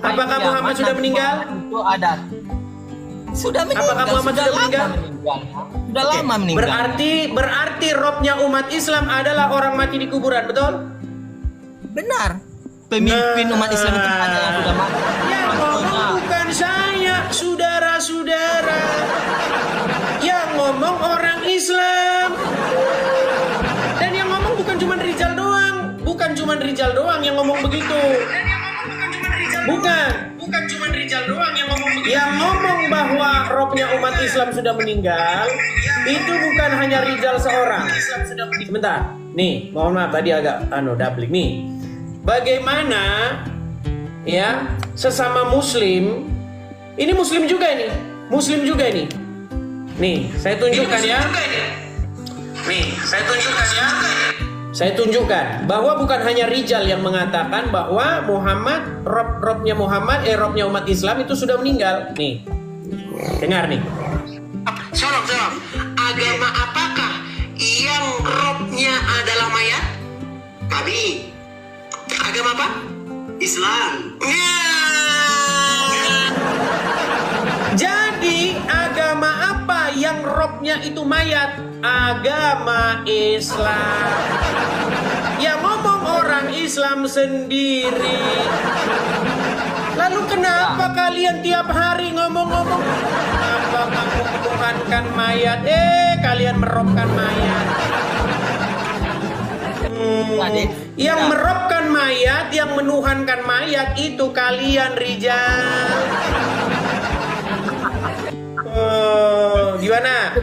Apakah Muhammad sudah meninggal? Itu ada. Sudah meninggal. Apakah Muhammad sudah meninggal? Sudah lama meninggal. Berarti robnya umat Islam adalah orang mati di kuburan, betul? Benar. Pemimpin umat Islam itu hanya yang sudah mati. Yang ngomong bukan saya, saudara-saudara. Yang ngomong orang Islam. Dan yang ngomong bukan cuma Rizal doang, bukan bukan cuma Rijal doang yang ngomong begitu. Bukan cuma Rijal doang yang ngomong begitu. Yang ngomong bahwa robnya umat Islam sudah meninggal itu bukan hanya Rijal seorang. Sebentar. Nih, mohon maaf tadi agak dablik nih. Bagaimana ya sesama muslim, ini muslim juga ini. Nih, saya tunjukkan ya. Saya tunjukkan bahwa bukan hanya Rijal yang mengatakan bahwa Muhammad, robnya umat Islam itu sudah meninggal. Nih, dengar nih. Salam. Agama apakah yang robnya adalah mayat? Kami. Agama apa? Islam. Jadi agama apa yang robnya itu mayat? Agama Islam. Ya ngomong orang Islam sendiri. Lalu kenapa kalian tiap hari ngomong-ngomong apa kamu menuhankan mayat? Kalian merobkan mayat. Yang merobkan mayat, yang menuhankan mayat itu kalian Rijal. Gimana?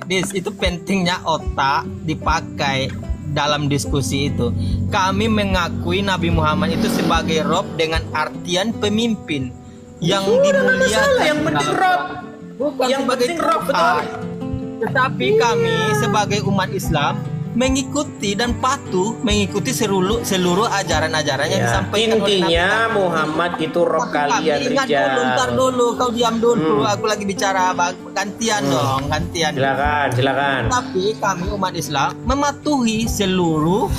Itu pentingnya otak dipakai dalam diskusi itu. Kami mengakui Nabi Muhammad itu sebagai Rob dengan artian pemimpin yang dimuliakan. Yang penting Rob. Yang penting Rob, betul. Tetapi kami sebagai umat Islam mengikuti dan patuh mengikuti seluruh ajaran-ajaran yang disampaikan oleh Nabi. Intinya Muhammad itu roh kalian Rijal. Ntar dulu, kau diam dulu. Aku lagi bicara, gantian dong. Silakan. Tapi kami umat Islam mematuhi seluruh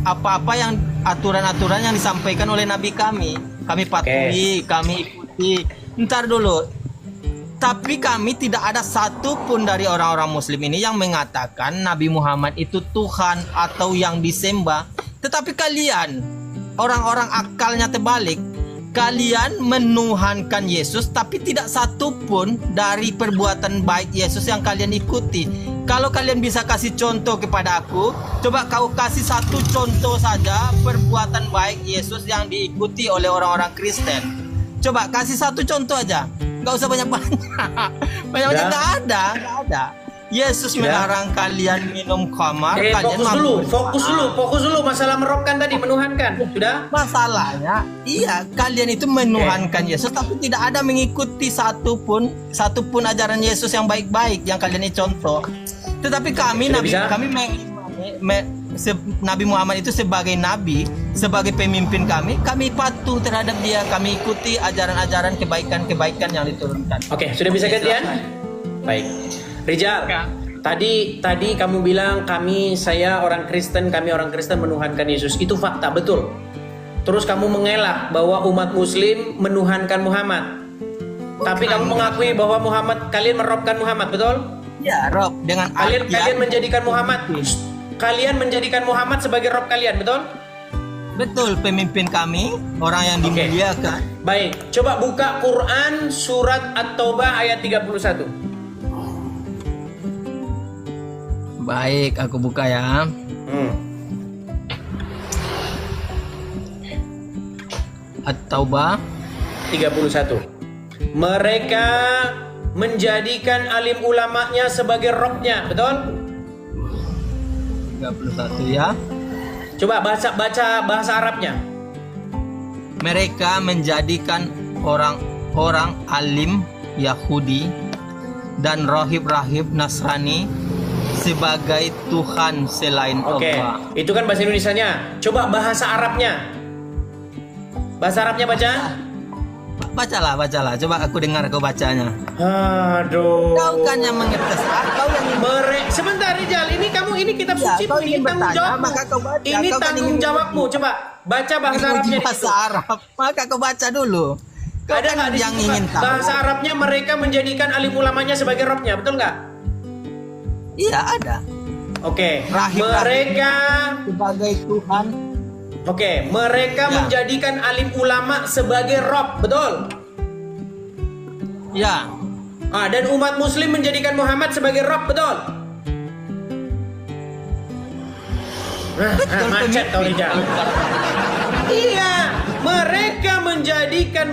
apa-apa yang aturan-aturan yang disampaikan oleh Nabi kami. Kami patuhi, kami ikuti. Ntar dulu. Tapi kami tidak ada satu pun dari orang-orang muslim ini yang mengatakan Nabi Muhammad itu Tuhan atau yang disembah. Tetapi kalian, orang-orang akalnya terbalik, kalian menuhankan Yesus tapi tidak satu pun dari perbuatan baik Yesus yang kalian ikuti. Kalau kalian bisa kasih contoh kepada aku, coba kau kasih satu contoh saja perbuatan baik Yesus yang diikuti oleh orang-orang Kristen. Coba kasih satu contoh aja. Gak usah banyak-banyak. Banyak-banyak gak ada. Yesus melarang kalian minum khamar. Kalian fokus dulu masalah merobkan tadi, menuhankan. Sudah? Masalahnya, iya, kalian itu menuhankan Yesus tapi tidak ada mengikuti satu pun ajaran Yesus yang baik-baik yang kalian ini contoh. Tetapi kami Nabi Muhammad itu sebagai nabi, sebagai pemimpin kami patuh terhadap dia, kami ikuti ajaran-ajaran kebaikan-kebaikan yang diturunkan. Oke, sudah bisa gantian? Baik. Rijal, tadi kamu bilang kami orang Kristen menuhankan Yesus. Itu fakta, betul. Terus kamu mengelak bahwa umat muslim menuhankan Muhammad. Tapi kamu mengakui bahwa kalian merobkan Muhammad, betul? Ya, rob dengan kalian menjadikan Muhammad sebagai rob kalian, betul? Betul, pemimpin kami, orang yang dimuliakan. Baik, coba buka Quran surat At-Taubah ayat 31. Baik, aku buka ya. At-Taubah 31. Mereka menjadikan alim ulamanya sebagai robnya, betul? 31 ya. Coba baca bahasa Arabnya. Mereka menjadikan orang-orang alim Yahudi dan rahib-rahib Nasrani sebagai Tuhan selain Allah. Itu kan bahasa Indonesianya. Coba bahasa Arabnya. Bahasa Arabnya baca. Bacalah. Coba aku dengar kau bacanya. Aduh. Kau kan yang mengetes. Kau yang sebentar Rijal, ini kitab suci, ini tanggung jawabmu. Ini tanggung jawabmu. Coba baca bahasa Arabnya. Bahasa Arab. Maka kau baca dulu. Kau ada kan yang ingin tahu. Bahasa Arabnya mereka menjadikan alim ulamanya sebagai robnya, betul nggak? Iya, ada. Oke. Rahib mereka sebagai Tuhan. Oke, mereka menjadikan alim ulama sebagai rob, betul? Ya. Dan umat muslim menjadikan Muhammad sebagai rob, betul? Macet kau Rijal. Iya, mereka menjadikan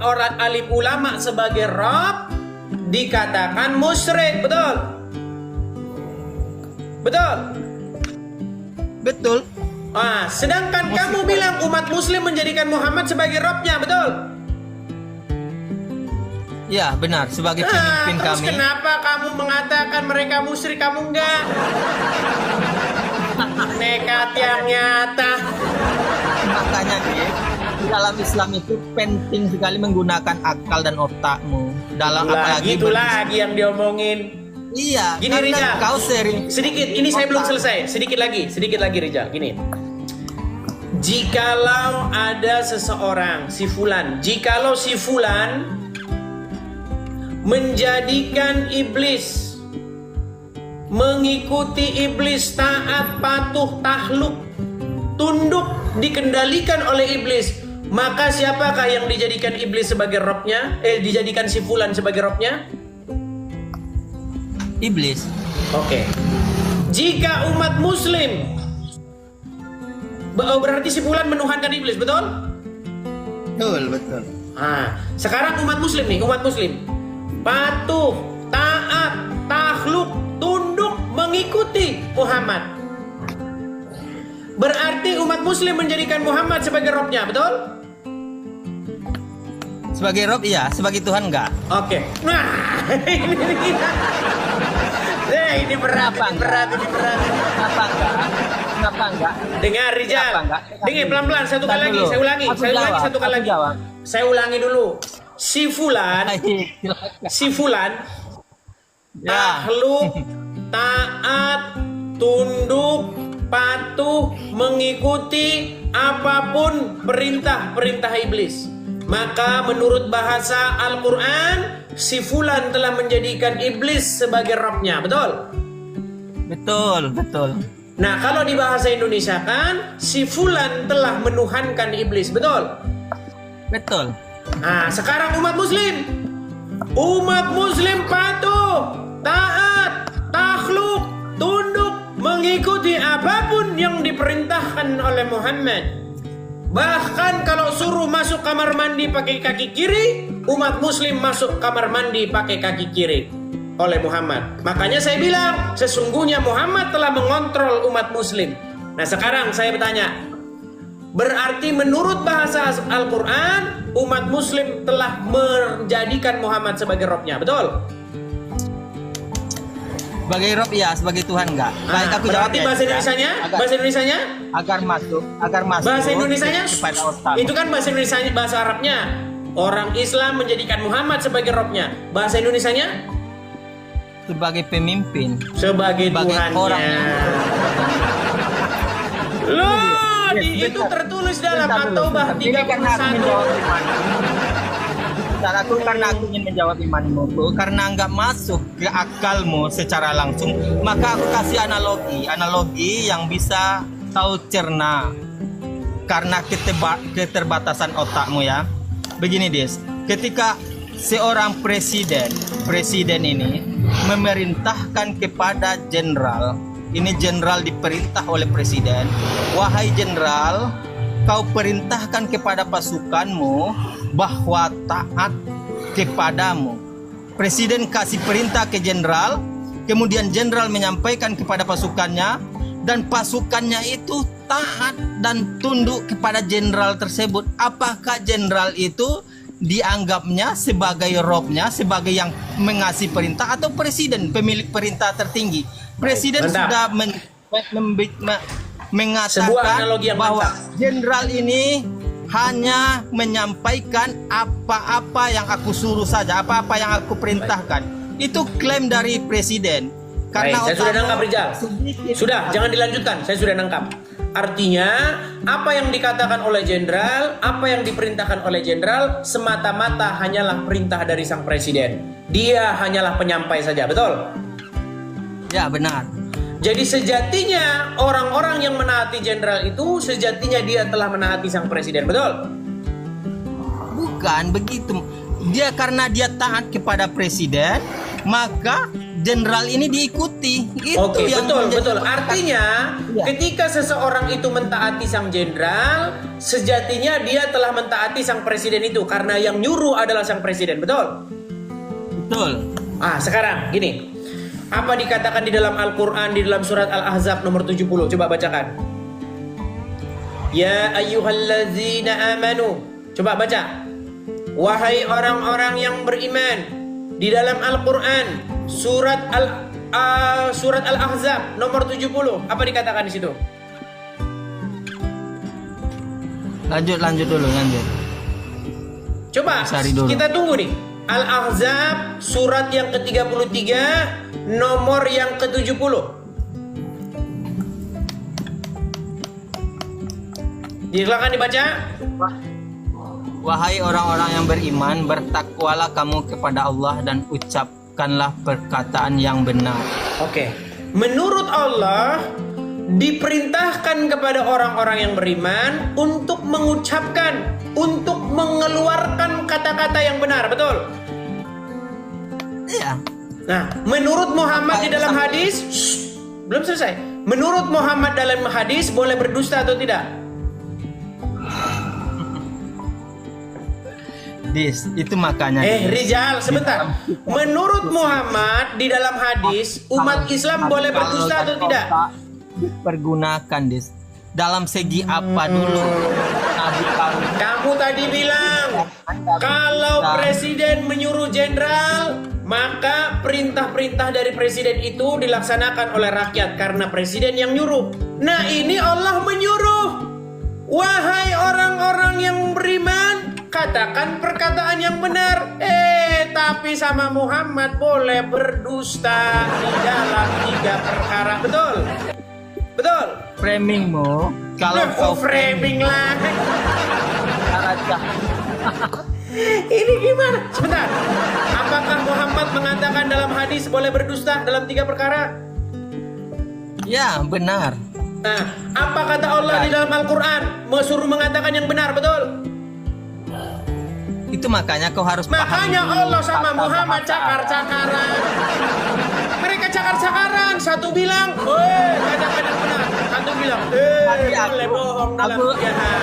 orang alim ulama sebagai Rabb, dikatakan musyrik, betul? Betul? Betul. Sedangkan kamu bilang umat muslim menjadikan Muhammad sebagai Rabb-nya, betul? Ya, benar. Sebagai pemimpin terus kami. kenapa kamu mengatakan mereka musyrik, kamu enggak? Nekat yang nyata. Makanya nih, dalam Islam itu penting sekali menggunakan akal dan otakmu. Dalam apalagi Itu lagi yang diomongin. Iya, Gini karena Rijal, kau sering sedikit, ini saya belum selesai. Sedikit lagi Rijal, gini. Jikalau ada seseorang, jikalau si Fulan menjadikan iblis, mengikuti iblis, taat, patuh, takluk, tunduk, dikendalikan oleh iblis, maka siapakah yang dijadikan iblis sebagai Rabb-nya? Dijadikan si Fulan sebagai Rabb-nya? iblis. Oke. Jika umat muslim, berarti si Fulan menuhankan iblis, betul? Betul. Sekarang umat muslim patuh, taat, takluk, tunduk, mengikuti Muhammad. Berarti umat muslim menjadikan Muhammad sebagai Rabb-nya, betul? Sebagai Rob iya, sebagai Tuhan enggak. Oke. Nah, ini berat. Kenapa enggak? Dengar Rijal. Dengar pelan-pelan satu kali lagi. Saya ulangi satu kali lagi. Saya ulangi dulu. Si Fulan takluk, taat, tunduk, patuh, mengikuti apapun perintah iblis. Maka menurut bahasa Al-Quran, si Fulan telah menjadikan iblis sebagai Rabb-nya, betul? Betul. Nah, kalau di bahasa Indonesia kan, si Fulan telah menuhankan iblis, betul? Betul. Nah, sekarang umat muslim patuh, taat, takluk, tunduk, mengikuti apapun yang diperintahkan oleh Muhammad. Bahkan kalau suruh masuk kamar mandi pakai kaki kiri, umat muslim masuk kamar mandi pakai kaki kiri oleh Muhammad. Makanya saya bilang, sesungguhnya Muhammad telah mengontrol umat muslim. Nah, sekarang saya bertanya, berarti menurut bahasa Al-Quran, umat muslim telah menjadikan Muhammad sebagai Rabb-nya, betul? Sebagai Rob ya, sebagai Tuhan enggak. Baik, aku jawab berarti ya. bahasa Indonesianya? Agar masuk. Bahasa Indonesianya? kepada otak. Itu kan bahasa Indonesianya, bahasa Arabnya. Orang Islam menjadikan Muhammad sebagai Rabb-nya. Bahasa Indonesianya? Sebagai pemimpin. Sebagai Tuhannya. Orang. Loh, itu tertulis dalam At-Taubah 31. Karena aku ingin menjawab imanmu, karena nggak masuk ke akalmu secara langsung, maka aku kasih analogi yang bisa tahu cerna karena keterbatasan otakmu ya. Begini Des, ketika seorang presiden ini memerintahkan kepada jenderal, ini jenderal diperintah oleh presiden, wahai jenderal, kau perintahkan kepada pasukanmu bahwa taat kepadamu. Presiden kasih perintah ke jenderal, kemudian jenderal menyampaikan kepada pasukannya, dan pasukannya itu taat dan tunduk kepada jenderal tersebut. Apakah jenderal itu dianggapnya sebagai Rabb-nya, sebagai yang mengasih perintah, atau presiden pemilik perintah tertinggi? Presiden sudah mengatakan bahwa jenderal ini hanya menyampaikan apa-apa yang aku suruh saja, apa-apa yang aku perintahkan. Itu klaim dari presiden. Karena saya sudah nangkap Rijal. Sudah, jangan dilanjutkan. Saya sudah nangkap. Artinya, apa yang dikatakan oleh jenderal, apa yang diperintahkan oleh jenderal, semata-mata hanyalah perintah dari sang presiden. Dia hanyalah penyampai saja, betul? Ya, benar. Jadi sejatinya orang-orang yang menaati jenderal itu sejatinya dia telah menaati sang presiden, betul? Bukan begitu. Karena dia taat kepada presiden, maka jenderal ini diikuti. Itu Oke, yang betul, menjadi betul. pertanyaan. Artinya, Iya. ketika seseorang itu mentaati sang jenderal, sejatinya dia telah mentaati sang presiden itu karena yang nyuruh adalah sang presiden, betul? Betul. Sekarang gini. Apa dikatakan di dalam Al-Qur'an di dalam surat Al-Ahzab nomor 70? Coba bacakan. Ya ayyuhallazina amanu. Coba baca. Wahai orang-orang yang beriman. Di dalam Al-Qur'an surat Al-Ahzab nomor 70. Apa dikatakan di situ? Lanjut dulu, lanjut. Coba Cari dulu. kita tunggu nih. Al-Ahzab surat yang ke-33 nomor yang ke-70. Silakan dibaca. Wahai orang-orang yang beriman, bertakwalah kamu kepada Allah dan ucapkanlah perkataan yang benar. Oke. Menurut Allah diperintahkan kepada orang-orang yang beriman untuk mengucapkan, untuk mengeluarkan kata-kata yang benar, betul? Iya. Nah, menurut Muhammad di dalam hadis, belum selesai. Menurut Muhammad dalam hadis boleh berdusta atau tidak? Itu makanya. Rijal, sebentar. Menurut Muhammad di dalam hadis, umat Islam boleh berdusta atau tidak? Dipergunakan, dalam segi apa dulu? Nabi Kamu tadi bilang kalau presiden menyuruh jenderal, maka perintah-perintah dari presiden itu dilaksanakan oleh rakyat karena presiden yang nyuruh. Nah, ini Allah menyuruh, wahai orang-orang yang beriman, katakan perkataan yang benar. Tapi sama Muhammad boleh berdusta di dalam 3 perkara, betul? Betul? framingmu, kalau kau framing lah. cara Ini gimana? Sebentar. Apakah Muhammad mengatakan dalam hadis boleh berdusta dalam 3 perkara? ya benar. Nah, apa kata Allah di dalam Al-Quran? Suruh mengatakan yang benar, betul? Itu makanya kau harus paham Makanya dulu Allah sama tata Muhammad bahasa. cakar-cakaran. Mereka cakar-cakaran. Satu bilang, katakan yang benar. Satu bilang, boleh bohong dalam aku 3 hari.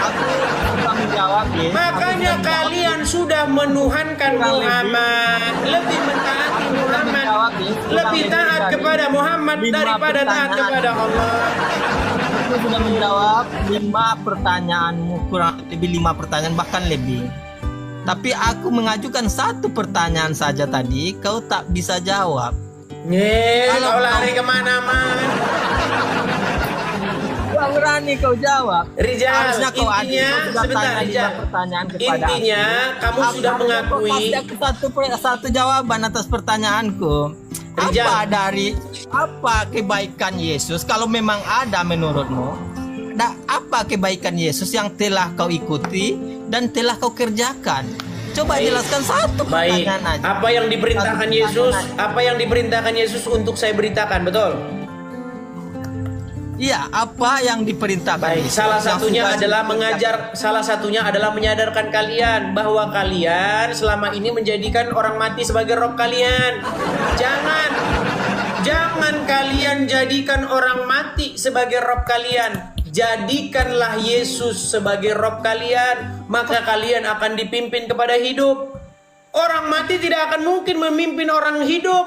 sudah menjawab ya. Makanya kalian sudah menuhankan Muhammad, lebih mentaati Muhammad, lebih taat kepada Muhammad daripada taat kepada Allah. Aku sudah menjawab 5 pertanyaanmu, kurang lebih 5 pertanyaan bahkan lebih. Tapi aku mengajukan 1 pertanyaan saja tadi, kau tak bisa jawab. Kau lari kemana-mana. Kau berani kau jawab. Rijal, Harusnya kau adil, intinya, kau sudah sebentar tanya 5 Rijal. pertanyaan kepada Intinya, kamu aku. sudah mengakui. Kasih aku satu jawaban atas pertanyaanku. Rijal. Apa kebaikan Yesus kalau memang ada menurutmu? Apa kebaikan Yesus yang telah kau ikuti dan telah kau kerjakan? Coba jelaskan 1 Baik, pertanyaan aja. apa yang diperintahkan Satu Yesus? pertanyaan aja. Apa yang diperintahkan Yesus untuk saya beritakan, betul? Iya, apa yang diperintahkan? Baik, Yesus salah yang satunya sudah adalah dikerjakan? salah satunya adalah menyadarkan kalian bahwa kalian selama ini menjadikan orang mati sebagai rob kalian. Jangan kalian jadikan orang mati sebagai rob kalian. Jadikanlah Yesus sebagai rob kalian, maka kalian akan dipimpin kepada hidup. Orang mati tidak akan mungkin memimpin orang hidup.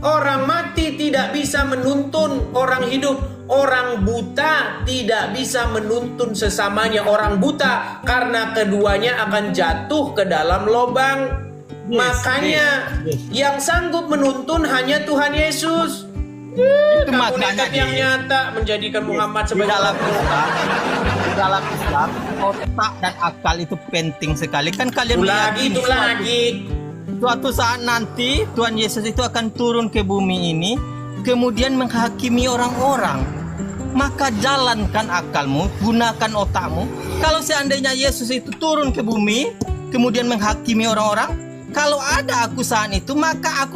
Orang mati tidak bisa menuntun orang hidup. Orang buta tidak bisa menuntun sesamanya orang buta, karena keduanya akan jatuh ke dalam lubang. Makanya yang sanggup menuntun hanya Tuhan Yesus. Itu Kamu makanya nekat yang nyata menjadikan Muhammad di sebagai dalam Islam otak dan akal itu penting sekali. Kan kalian itu lagi. Suatu saat nanti Tuhan Yesus itu akan turun ke bumi ini, kemudian menghakimi orang-orang. Maka jalankan akalmu, gunakan otakmu. Kalau seandainya Yesus itu turun ke bumi, kemudian menghakimi orang-orang, kalau ada aku saat itu, maka aku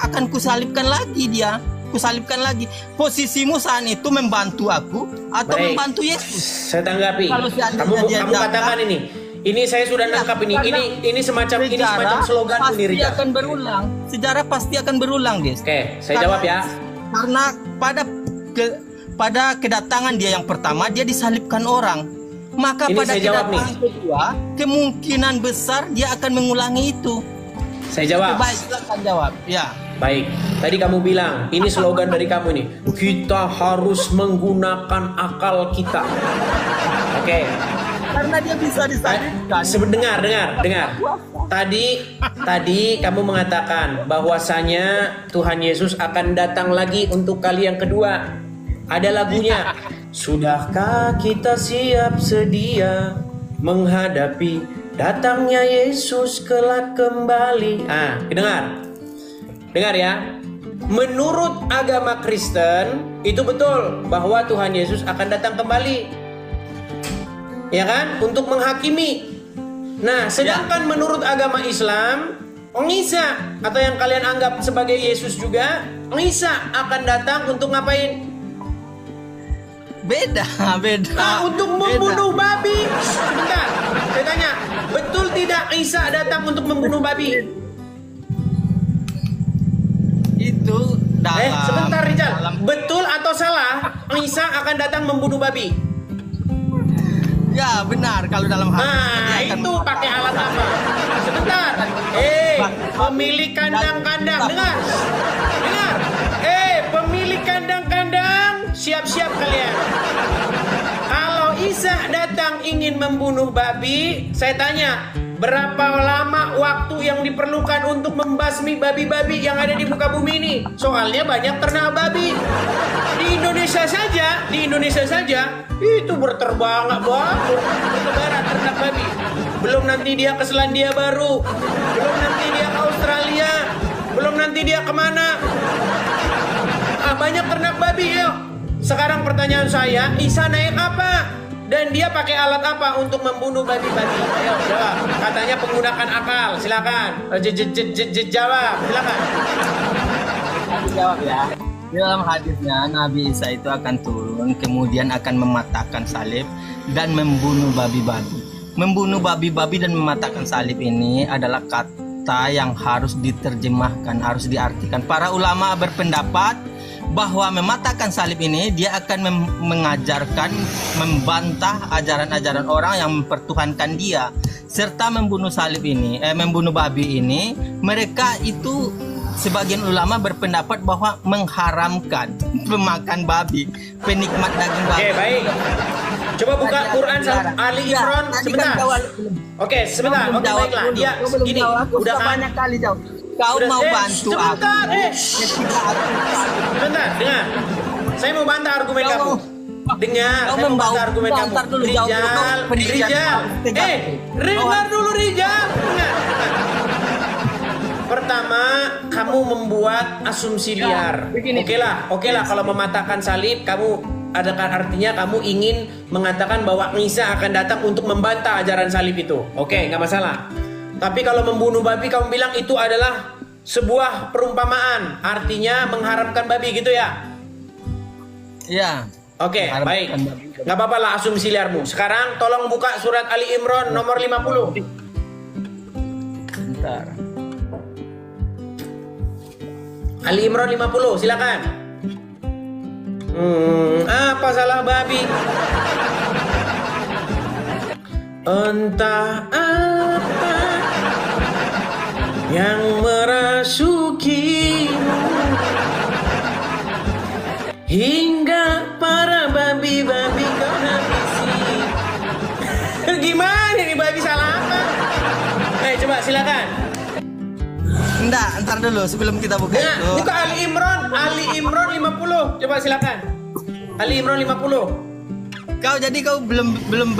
akan kusalibkan lagi dia. Kusalibkan lagi. Posisimu saat itu membantu aku atau Baik. membantu Yesus? Saya tanggapi. Kalau seandainya Kamu dia katakan jaga, ini. Ini saya sudah nangkap ini. Ini semacam slogan pasti ini, Rizal. akan berulang. Sejarah pasti akan berulang, Des. Oke, saya jawab ya. Karena pada kedatangan dia yang pertama dia disalibkan orang. Maka Ini pada saya jawab kedatangan kedua kemungkinan besar dia akan mengulangi itu. Saya jawab. Baik, silakan jawab. Ya. Baik, tadi kamu bilang, ini slogan dari kamu nih. Kita harus menggunakan akal kita. Oke. Karena dia bisa disalibkan. Dengar. Tadi kamu mengatakan bahwasanya Tuhan Yesus akan datang lagi untuk kali yang kedua. Ada lagunya. Sudahkah kita siap sedia menghadapi datangnya Yesus kelak kembali? Dengar ya. Menurut agama Kristen itu betul bahwa Tuhan Yesus akan datang kembali. Ya kan? Untuk menghakimi. Nah, sedangkan menurut agama Islam, Isa atau yang kalian anggap sebagai Yesus juga, Isa akan datang untuk ngapain? Beda. Untuk membunuh babi. Sebentar, saya tanya, betul tidak Isa datang untuk membunuh babi? Itu dalam. Sebentar Rizal, betul atau salah Isa akan datang membunuh babi? Ya benar, kalau dalam hal itu pakai alat apa? Sebentar. Pemilik kandang-kandang, dengar. Pemilik kandang-kandang, siap-siap kalian. Kalau Isa datang ingin membunuh babi, saya tanya, berapa lama waktu yang diperlukan untuk membasmi babi-babi yang ada di muka bumi ini? Soalnya banyak ternak babi. Di Indonesia saja itu berterbangan bertebaran ternak babi. Belum nanti dia ke Selandia Baru, belum nanti dia ke Australia, belum nanti dia kemana. Banyak ternak babi. Yuk. Sekarang pertanyaan saya, Isa naik apa? Dan dia pakai alat apa untuk membunuh babi-babi? Ayo jawab. Katanya menggunakan akal. Silakan. Jawab. Silakan. Jawab ya. Di dalam hadisnya Nabi Isa itu akan turun, kemudian akan mematahkan salib dan membunuh babi-babi. Membunuh babi-babi dan mematahkan salib ini adalah kata yang harus diterjemahkan, harus diartikan. Para ulama berpendapat bahwa mematahkan salib ini dia akan mengajarkan, membantah ajaran-ajaran orang yang mempertuhankan dia, serta membunuh salib ini, membunuh babi ini. Mereka itu sebagian ulama berpendapat bahwa mengharamkan pemakan babi, penikmat daging babi. Oke, baik. Coba buka Quran Ali Imran sebentar. Oke, sebentar. Oke, baiklah. Dia gini, udah banyak kali jawab. Kau mau bantu sebentar, aku? Sebentar, dengar. Saya mau bantah argumen kamu. Dengar, saya mau bantah argumen kamu. Rijal. Dengar dulu Rijal. Dengar. Pertama, kamu membuat asumsi liar. Oke lah kalau mematahkan salib, kamu artinya kamu ingin mengatakan bahwa Isa akan datang untuk membantah ajaran salib itu. Oke, nggak masalah. Tapi kalau membunuh babi, kamu bilang itu adalah sebuah perumpamaan, artinya mengharamkan babi gitu ya? Iya. Oke, baik. Nggak apa-apa lah asumsi liarmu. Sekarang tolong buka surat Ali Imran nomor 50. Bentar. Ali Imran 50, silakan. Apa salah babi? Entah apa yang merasukimu hingga para babi-babi kau habisi. Gimana nih babi salah apa? Coba silakan. Ntar dulu sebelum kita buka itu. Buka Ali Imran 50. Coba silakan. Ali Imran 50. Kau belum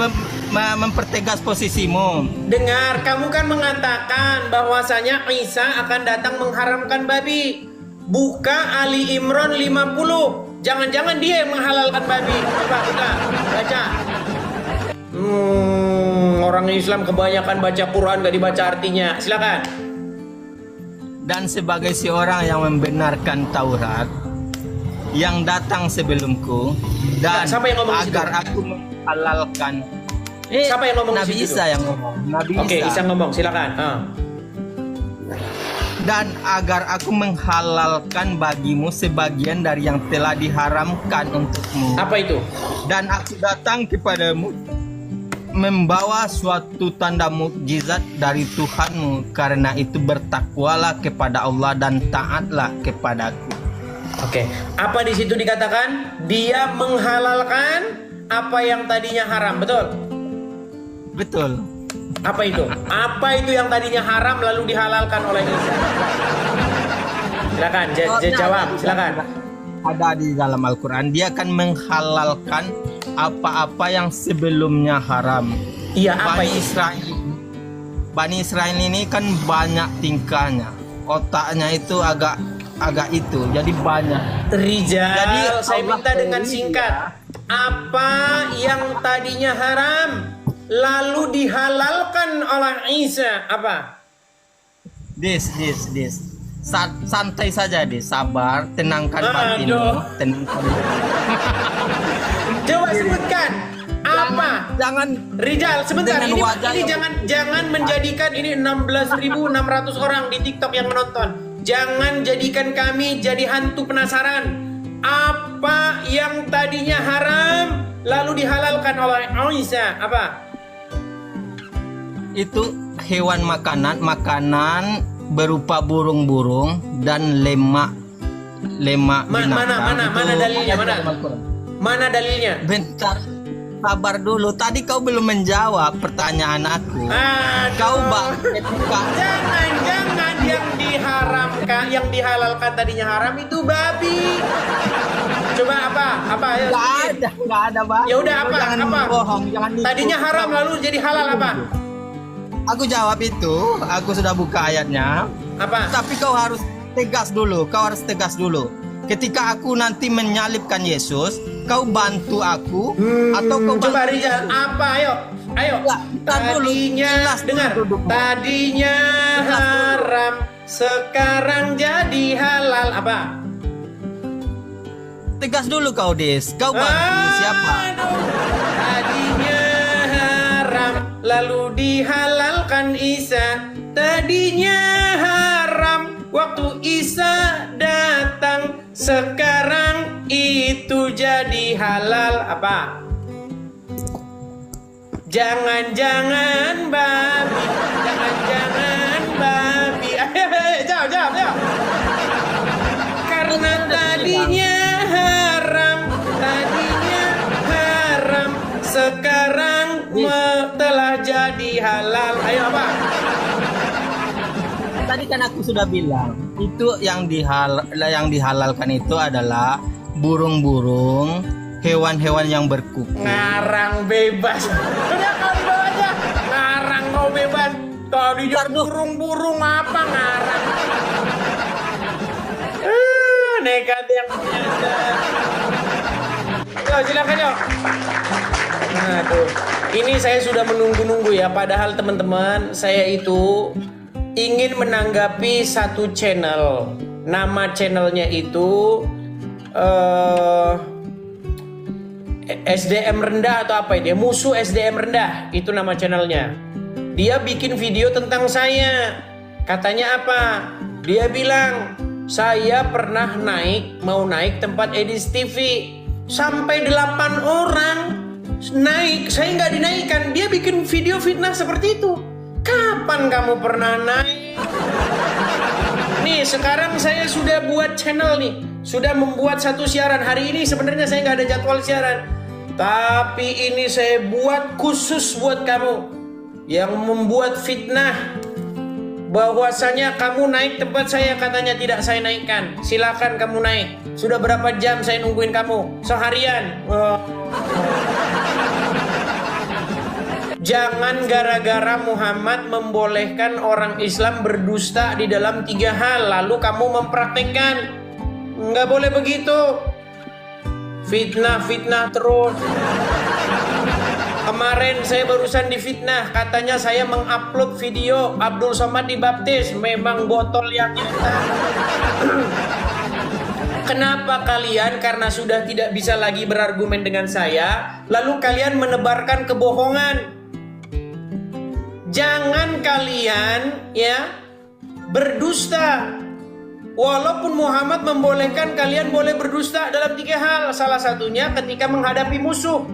mempertegas posisimu. Dengar, kamu kan mengatakan bahwasanya Isa akan datang mengharamkan babi. Buka Ali Imran 50. Jangan-jangan dia yang menghalalkan babi. Coba buka, baca. Orang Islam kebanyakan baca Quran gak dibaca artinya. Silakan. Dan sebagai seorang yang membenarkan Taurat yang datang sebelumku dan siapa yang ngomong agar aku menghalalkan Siapa yang ngomong di Nabi situ? Isa yang ngomong. Nabi Oke, Isa. Isa ngomong, silakan. Dan agar aku menghalalkan bagimu sebagian dari yang telah diharamkan untukmu. Apa itu? Dan aku datang kepadamu membawa suatu tanda mukjizat dari Tuhanmu. Karena itu bertakwalah kepada Allah dan taatlah kepadaku. Oke, apa di situ dikatakan? Dia menghalalkan apa yang tadinya haram, betul? Betul. Apa itu? Apa itu yang tadinya haram lalu dihalalkan oleh Isa? Silakan, jawab, silakan. Ada di dalam Al-Quran, dia akan menghalalkan apa-apa yang sebelumnya haram. Iya, apa itu? Bani Israel ini kan banyak tingkahnya. Otaknya itu agak itu, jadi banyak. Rijal, Jadi, saya Allah minta dengan sendiri singkat. Apa yang tadinya haram lalu dihalalkan oleh Isa? Apa? This. Santai saja, sabar, tenangkan batinmu, Aduh. tenangkan. Coba sebutkan apa? Jangan Rijal, sebentar. Dengan Ini wajah jangan menjadikan ini 16.600 orang di TikTok yang menonton. Jangan jadikan kami jadi hantu penasaran. Apa yang tadinya haram lalu dihalalkan oleh Isa? Apa? itu hewan makanan berupa burung-burung dan lemak binatang. Mana Itu dalilnya? ada Mana? dalam Al-Quran. Mana dalilnya? Bentar, sabar dulu. Tadi kau belum menjawab pertanyaan aku. Aduh. Kau bang ketika Jangan yang diharamkan, yang dihalalkan tadinya haram itu babi. Coba apa? Ayo. nggak ada bang. Ya udah apa? Jangan Apa? bohong, jangan nipu. Tadinya haram lalu jadi halal apa? Aku jawab itu. Aku sudah buka ayatnya. Apa? Tapi kau harus tegas dulu. Ketika aku nanti menyalibkan Yesus, kau bantu aku atau kau bantu Coba Rijal, apa? Ayo. Enggak, tar dulu. Tadinya Jelas dulu dengar. dudukmu. Tadinya haram, sekarang jadi halal apa? Tegas dulu kau, Des. Kau bantu siapa? Aduh. Tadinya haram, lalu dihalalkan Isa. Tadinya haram, waktu Isa datang. Sekarang itu jadi halal apa? Jangan-jangan babi. Jawab. Karena tadinya haram, sekarang telah jadi halal. Ayo apa? Tadi kan aku sudah bilang, itu yang dihalalkan itu adalah burung-burung, hewan-hewan yang berkuku. Ngarang bebas. Udah kau dibawa aja. Ngarang kau bebas. Tadi burung-burung apa ngarang? Nekat yang biasa. Yo, silakan yuk. Aduh, ini saya sudah menunggu-nunggu ya. Padahal teman-teman, saya itu ingin menanggapi satu channel. Nama channelnya itu SDM rendah atau apa itu ya? Musuh SDM rendah, itu nama channelnya. Dia bikin video tentang saya. Katanya apa? Dia bilang, saya pernah mau naik tempat Edis TV. Sampai 8 orang naik, saya nggak dinaikkan. Dia bikin video fitnah seperti itu. Kapan kamu pernah naik? Nih, sekarang saya sudah buat channel nih. Sudah membuat satu siaran. Hari ini sebenarnya saya nggak ada jadwal siaran. Tapi ini saya buat khusus buat kamu yang membuat fitnah bahwasanya kamu naik tempat saya, katanya tidak saya naikkan. Silakan kamu naik. Sudah berapa jam saya nungguin kamu? Seharian. Jangan gara-gara Muhammad membolehkan orang Islam berdusta di dalam 3 hal lalu kamu mempraktekkan. Nggak boleh begitu. Fitnah terus. Kemarin saya barusan difitnah, katanya saya mengupload video Abdul Somad dibaptis. Memang botol yang nyata. Kenapa kalian, karena sudah tidak bisa lagi berargumen dengan saya, lalu kalian menebarkan kebohongan? jangan kalian ya berdusta. Walaupun Muhammad membolehkan kalian boleh berdusta dalam 3 hal. Salah satunya ketika menghadapi musuh.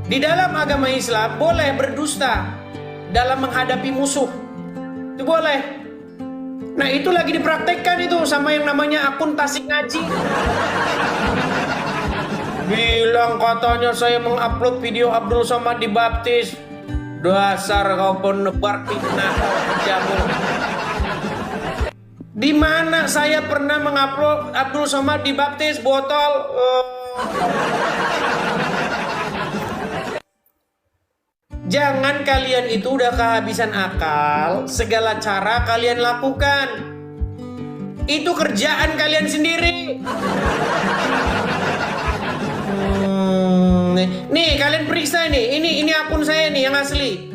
Di dalam agama Islam boleh berdusta dalam menghadapi musuh. Itu boleh. Nah itu lagi dipraktekkan itu sama yang namanya akun Tasik Ngaji. Bilang katanya saya mengupload video Abdul Somad dibaptis. Dasar kau penebar fitnah jamu. Di mana saya pernah mengupload Abdul Somad dibaptis botol? Jangan kalian itu udah kehabisan akal, segala cara kalian lakukan. Itu kerjaan kalian sendiri. Nih kalian periksa nih, ini akun saya nih yang asli.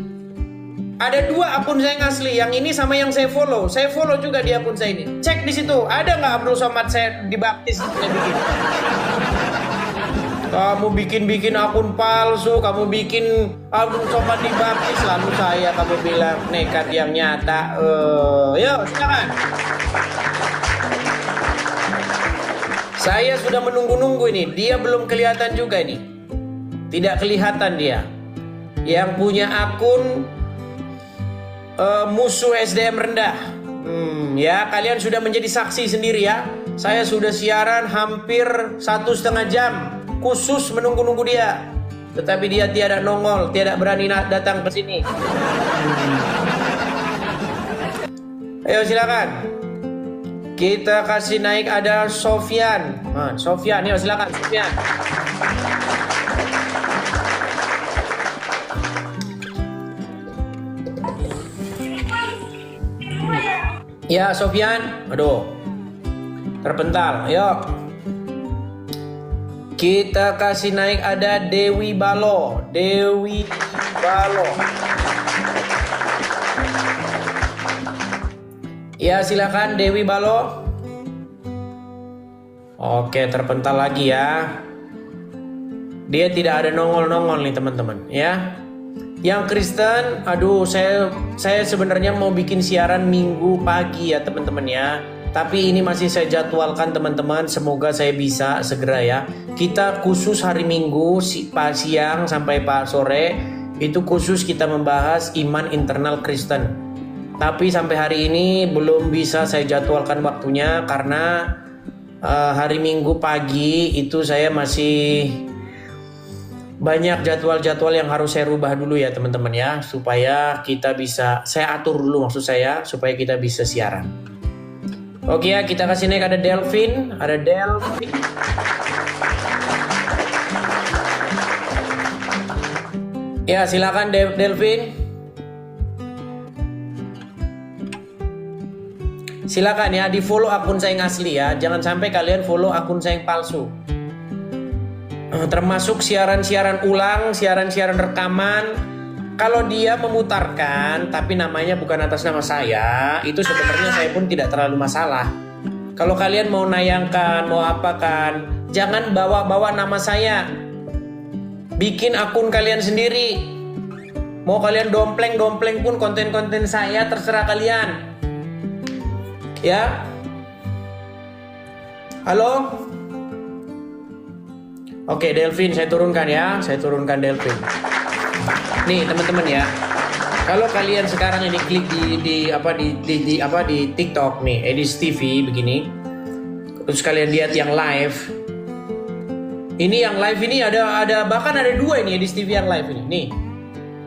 Ada 2 akun saya yang asli, yang ini sama yang saya follow. Saya follow juga di akun saya ini. Cek di situ, ada nggak Abdul Somad saya dibaptis? Saya bikin. Kamu bikin akun palsu, kamu bikin Abdul Somad dibaptis, lalu kamu bilang nekat yang nyata. Yuk, silakan. Saya sudah menunggu-nunggu ini, dia belum kelihatan juga ini. Tidak kelihatan dia. Yang punya akun musuh SDM rendah. Ya kalian sudah menjadi saksi sendiri ya. Saya sudah siaran hampir 1,5 jam khusus menunggu-nunggu dia. Tetapi dia tiada nongol, tidak berani datang ke sini. Ayo silakan. Kita kasih naik, ada Sofyan. Sofyan, yuk silakan Sofyan. Ya Sofyan, aduh, terpental. Yuk, kita kasih naik, ada Dewi Balo. Dewi Balo. Ya silakan Dewi Balo. Oke, terpental lagi ya. Dia tidak ada nongol-nongol nih teman-teman ya. Yang Kristen, aduh saya sebenarnya mau bikin siaran Minggu pagi ya teman-teman ya. Tapi ini masih saya jadwalkan teman-teman, semoga saya bisa segera ya. Kita khusus hari Minggu siang sampai sore itu khusus kita membahas iman internal Kristen. Tapi sampai hari ini belum bisa saya jadwalkan waktunya karena hari Minggu pagi itu saya masih banyak jadwal-jadwal yang harus saya rubah dulu ya teman-teman ya, supaya kita bisa, saya atur dulu maksud saya, supaya kita bisa siaran. Oke ya, kita kasih naik, ada Delvin. Ya silakan Delvin. Silakan ya, di follow akun saya yang asli ya, jangan sampai kalian follow akun saya yang palsu. Termasuk siaran-siaran ulang, siaran-siaran rekaman. Kalau dia memutarkan tapi namanya bukan atas nama saya, itu sebenarnya saya pun tidak terlalu masalah. Kalau kalian mau nayangkan, mau apakan, jangan bawa-bawa nama saya. Bikin akun kalian sendiri. Mau kalian dompleng pun konten-konten saya, terserah kalian. Ya. Halo? Oke, Delvin saya turunkan ya. Saya turunkan Delvin. Nih, teman-teman ya. Kalau kalian sekarang ini klik di TikTok nih, Edis TV begini. Terus kalian lihat yang live. Ini yang live ini ada bahkan ada 2 ini Edis TV yang live ini. Nih.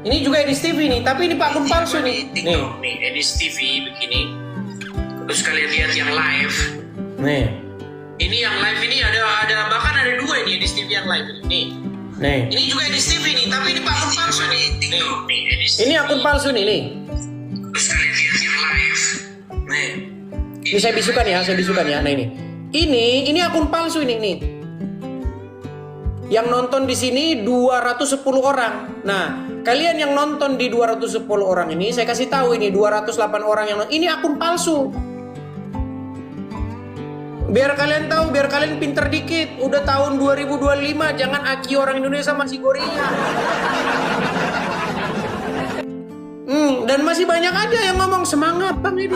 Ini juga Edis TV nih, tapi ini akun palsu nih. Nih, Edis TV begini. Terus kalian lihat yang live. Nih. Ini yang live ini ada bahkan ada 2 ini Edis TV yang live ini. Nih. Ini juga Edis TV nih, tapi ini akun palsu nih. Nih. Ini akun palsu nih. Terus kalian lihat yang live. Nih. Ini saya bisukan ya, Nah ini. Ini akun palsu ini. Yang nonton di sini 210 orang. Nah, kalian yang nonton di 210 orang ini, saya kasih tahu ini 208 orang yang nonton. Ini akun palsu. Biar kalian tahu, biar kalian pinter dikit. Udah tahun 2025, jangan aki orang Indonesia masih gorilla. Dan masih banyak aja yang ngomong semangat Bang Edi.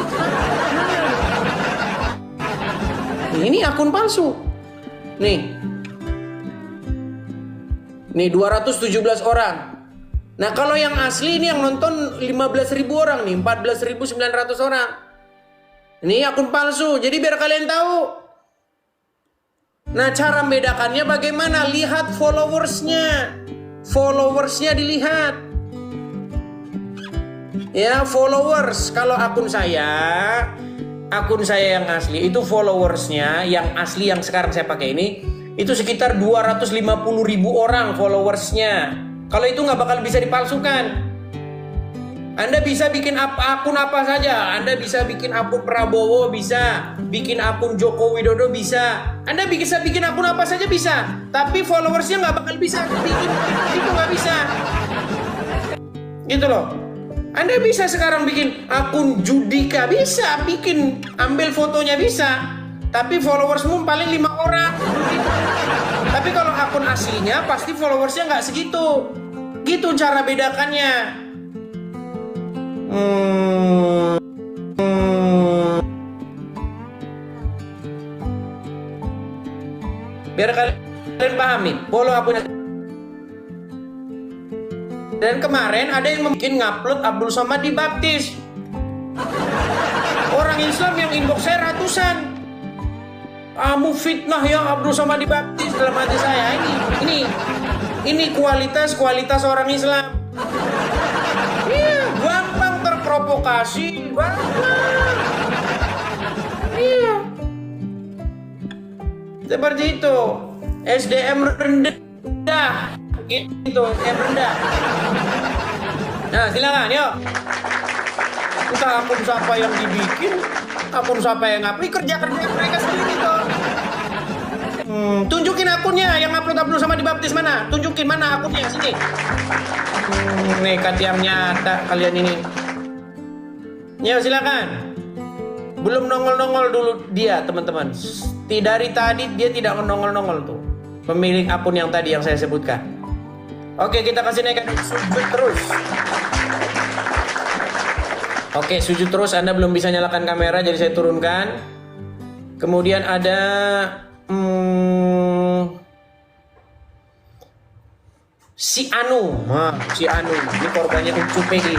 Ini akun palsu. Nih 217 orang. Nah kalau yang asli ini yang nonton 15.000 orang nih, 14.900 orang. Ini akun palsu. Jadi biar kalian tahu. Nah cara membedakannya bagaimana? Lihat followersnya. Followersnya dilihat. Ya followers. Kalau akun saya yang asli itu followersnya, yang asli yang sekarang saya pakai ini itu sekitar 250.000 orang followersnya. Kalau itu nggak bakal bisa dipalsukan. Anda bisa bikin akun apa saja. Anda bisa bikin akun Prabowo, bisa bikin akun Joko Widodo, bisa. Anda bisa bikin akun apa saja bisa. Tapi followersnya nggak bakal bisa bikin itu, nggak bisa. Gitu loh. Anda bisa sekarang bikin akun Judika, bisa bikin, ambil fotonya bisa, tapi followersmu paling 5 orang. Tapi kalau akun aslinya pasti followersnya nggak segitu. Gitu cara bedakannya. Biar kalian pahami, follow akunnya. Dan kemarin ada yang bikin ngupload Abdul Somad dibaptis. Orang Islam yang inbox saya ratusan. Kamu fitnah ya Abdul Somad dibaptis. Dalam hati saya ini kualitas orang Islam. Iya, gampang terprovokasi, gampang. Iya. Seperti itu. SDM rendah. Gitu, SDM rendah. Nah, silakan, yuk. Entah akun siapa yang dibikin, akun siapa yang ngupload, kerja mereka sendiri tuh. Tunjukin akunnya yang upload Abdul Somad dibaptis mana? Tunjukin mana akunnya, sini. Nekat yang nyata kalian ini. Ya silakan. Belum nongol-nongol dulu dia, teman-teman. Dari tadi dia tidak nongol-nongol tuh. Pemilik akun yang tadi yang saya sebutkan. Oke, kita kasih nekat sujud terus. Oke, sujud terus. Anda belum bisa nyalakan kamera, jadi saya turunkan. Kemudian ada si Anu. Si Anu. Ini korbannya Ucup ini.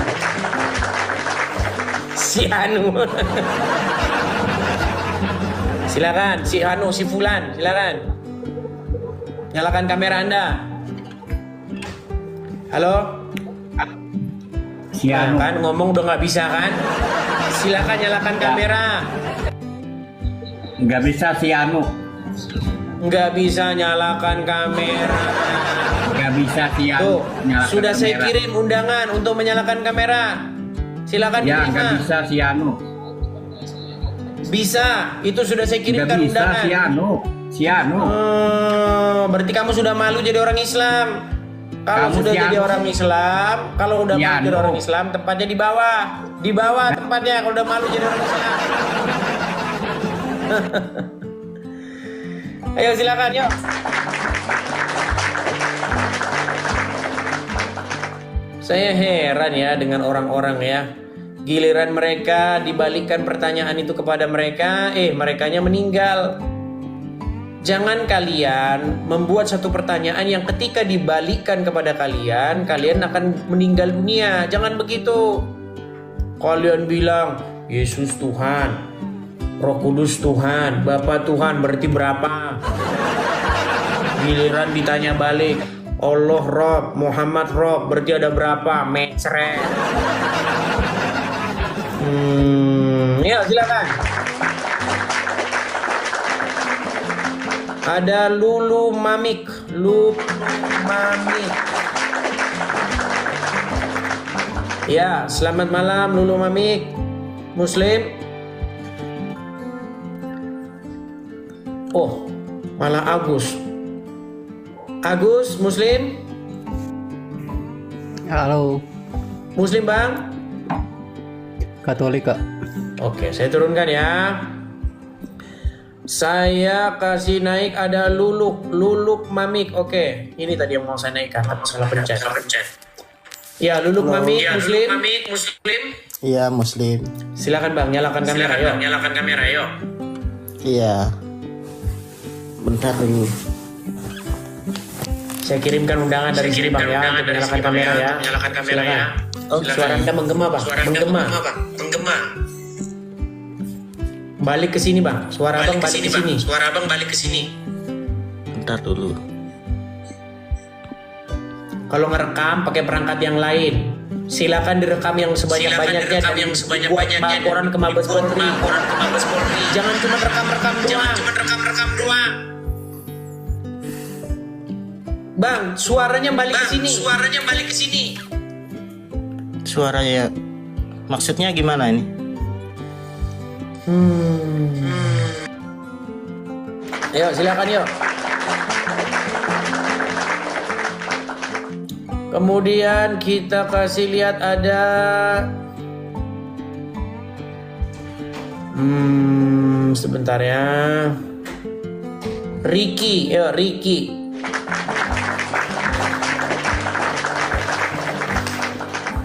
Si Anu. Silakan, si Anu, si Fulan, silakan. Nyalakan kamera Anda. Halo? Si Anu. Kan ngomong udah nggak bisa kan? Silakan nyalakan kamera. Nggak bisa si Anu. Nggak bisa nyalakan kamera. Nggak bisa si Anu. Tuh, sudah kamera. Saya kirim undangan untuk menyalakan kamera. Silakan ya, diterima. nggak bisa si Anu. Bisa, itu sudah saya kirimkan nggak bisa undangan. Si Anu. Berarti kamu sudah malu jadi orang Islam. Kalau Kamu sudah si jadi Anu. orang Islam, kalau udah malu jadi Anu. orang Islam, tempatnya di bawah tempatnya. Kalau udah malu jadi orang Islam. Ayo silakan, yuk. Saya heran ya dengan orang-orang ya. Giliran mereka dibalikkan pertanyaan itu kepada mereka, merekanya meninggal. Jangan kalian membuat satu pertanyaan yang ketika dibalikkan kepada kalian, kalian akan meninggal dunia. Jangan begitu. Kalian bilang, Yesus Tuhan, Roh Kudus Tuhan, Bapa Tuhan, berarti berapa? Giliran ditanya balik, Allah Rob, Muhammad Rob, berarti ada berapa? Mecret. Ya silakan. Ada Lulu Mamik. Ya, selamat malam Lulu Mamik. Muslim. Oh, malah Agus. Agus, Muslim. Halo. Muslim Bang? Katolik Kak. Oke, saya turunkan ya. Saya kasih naik ada Luluk Mamik. Oke, ini tadi yang mau saya naikkan, salah pencet. Ya, Luluk Mami Muslim. Iya, Muslim. Silakan Bang, nyalakan kamera, yuk. Iya. Bentar dulu. Saya kirimkan undangan dari sini Bang ya, untuk menyalakan kamera ya. Silakan. Oh, suara Anda menggema Bang, menggema. Balik ke sini Bang, suara Abang balik ke sini. Bentar dulu. Kalau ngerekam pakai perangkat yang lain, silakan direkam yang sebanyak-banyaknya dan buat laporan ke Mabes Polri. Jangan cuma rekam-rekam doang. Bang, suaranya balik ke sini. Suaranya maksudnya gimana ini? Ayo, silakan yuk. Kemudian kita kasih lihat ada sebentar ya. Ricky.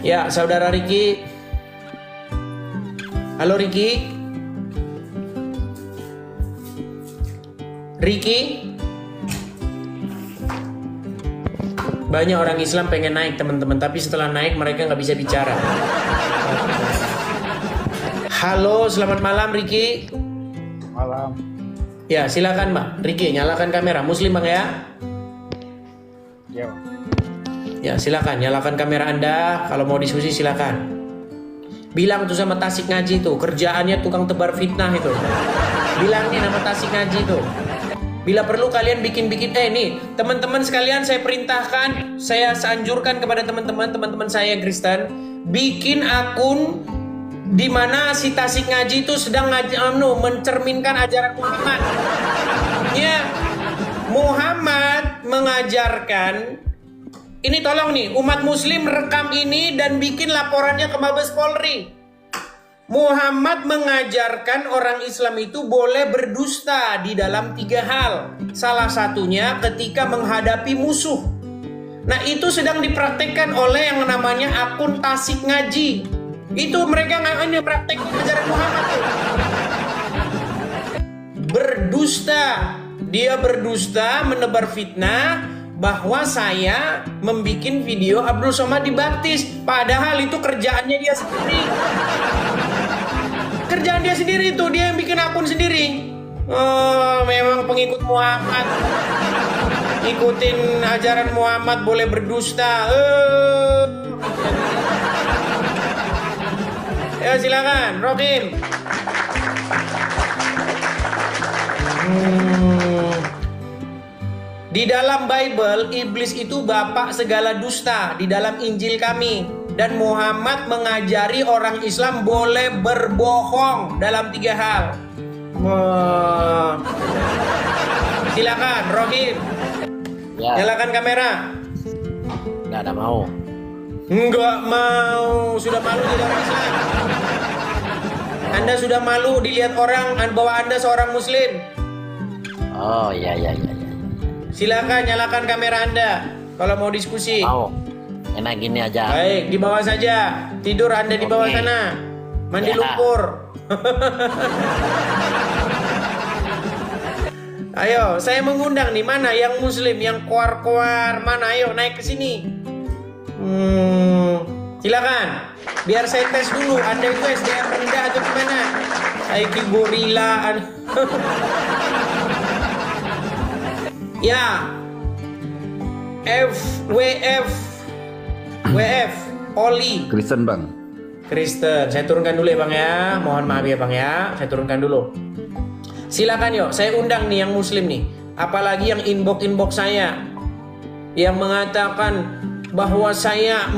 Ya, saudara Ricky. Halo Ricky. Banyak orang Islam pengen naik teman-teman, tapi setelah naik mereka nggak bisa bicara. Halo, selamat malam Ricky. Malam. Ya, silakan Mbak Ricky, nyalakan kamera. Muslim Bang ya? Ya. Ya, silakan nyalakan kamera Anda. Kalau mau diskusi silakan. Bilang tuh sama Tasik Ngaji tuh, kerjaannya tukang tebar fitnah itu. Bilangin sama Tasik Ngaji tuh. Bila perlu kalian bikin-bikin nih, teman-teman sekalian saya perintahkan, saya anjurkan kepada teman-teman saya yang Kristen, bikin akun di mana si Tasik Ngaji itu sedang mencerminkan ajaran Muhammad. Ya, Muhammad mengajarkan. Ini tolong nih, umat muslim rekam ini dan bikin laporannya ke Mabes Polri. Muhammad mengajarkan orang Islam itu boleh berdusta di dalam 3 hal. Salah satunya ketika menghadapi musuh. Nah, itu sedang dipraktekkan oleh yang namanya akun Tasik Ngaji. Itu mereka nggak praktek ajaran Muhammad tuh. Berdusta. Dia berdusta, menebar fitnah bahwa saya membuat video Abdul Somad dibaptis, padahal itu kerjaannya dia sendiri. Kerjaan dia sendiri itu, dia yang bikin akun sendiri. Oh, memang pengikut Muhammad. Ikutin ajaran Muhammad boleh berdusta. Ya silakan, Rokim. Di dalam Bible, iblis itu bapak segala dusta di dalam Injil kami. Dan Muhammad mengajari orang Islam boleh berbohong dalam 3 hal. Silakan, Rohim. Ya. Nyalakan kamera. Nggak ada mau. Nggak mau. Sudah malu jadi orang Islam. Anda sudah malu dilihat orang bahwa Anda seorang Muslim. Oh, iya. Silakan nyalakan kamera Anda kalau mau diskusi. Mau. Enak gini aja. Baik, di bawah saja. Tidur Anda di bawah sana. Mandi lumpur. Ayo, saya mengundang nih, mana yang Muslim, yang kuar-kuar, mana? Ayo naik ke sini. Silakan. Biar saya tes dulu. Anda itu SDM rendah atau gimana? IQ gorila. Ya, WF, Oli. Kristen bang. Kristen, saya turunkan dulu ya bang ya. Mohon maaf ya bang ya, saya turunkan dulu. Silakan yuk, saya undang nih yang Muslim nih. Apalagi yang inbox saya, yang mengatakan bahwa saya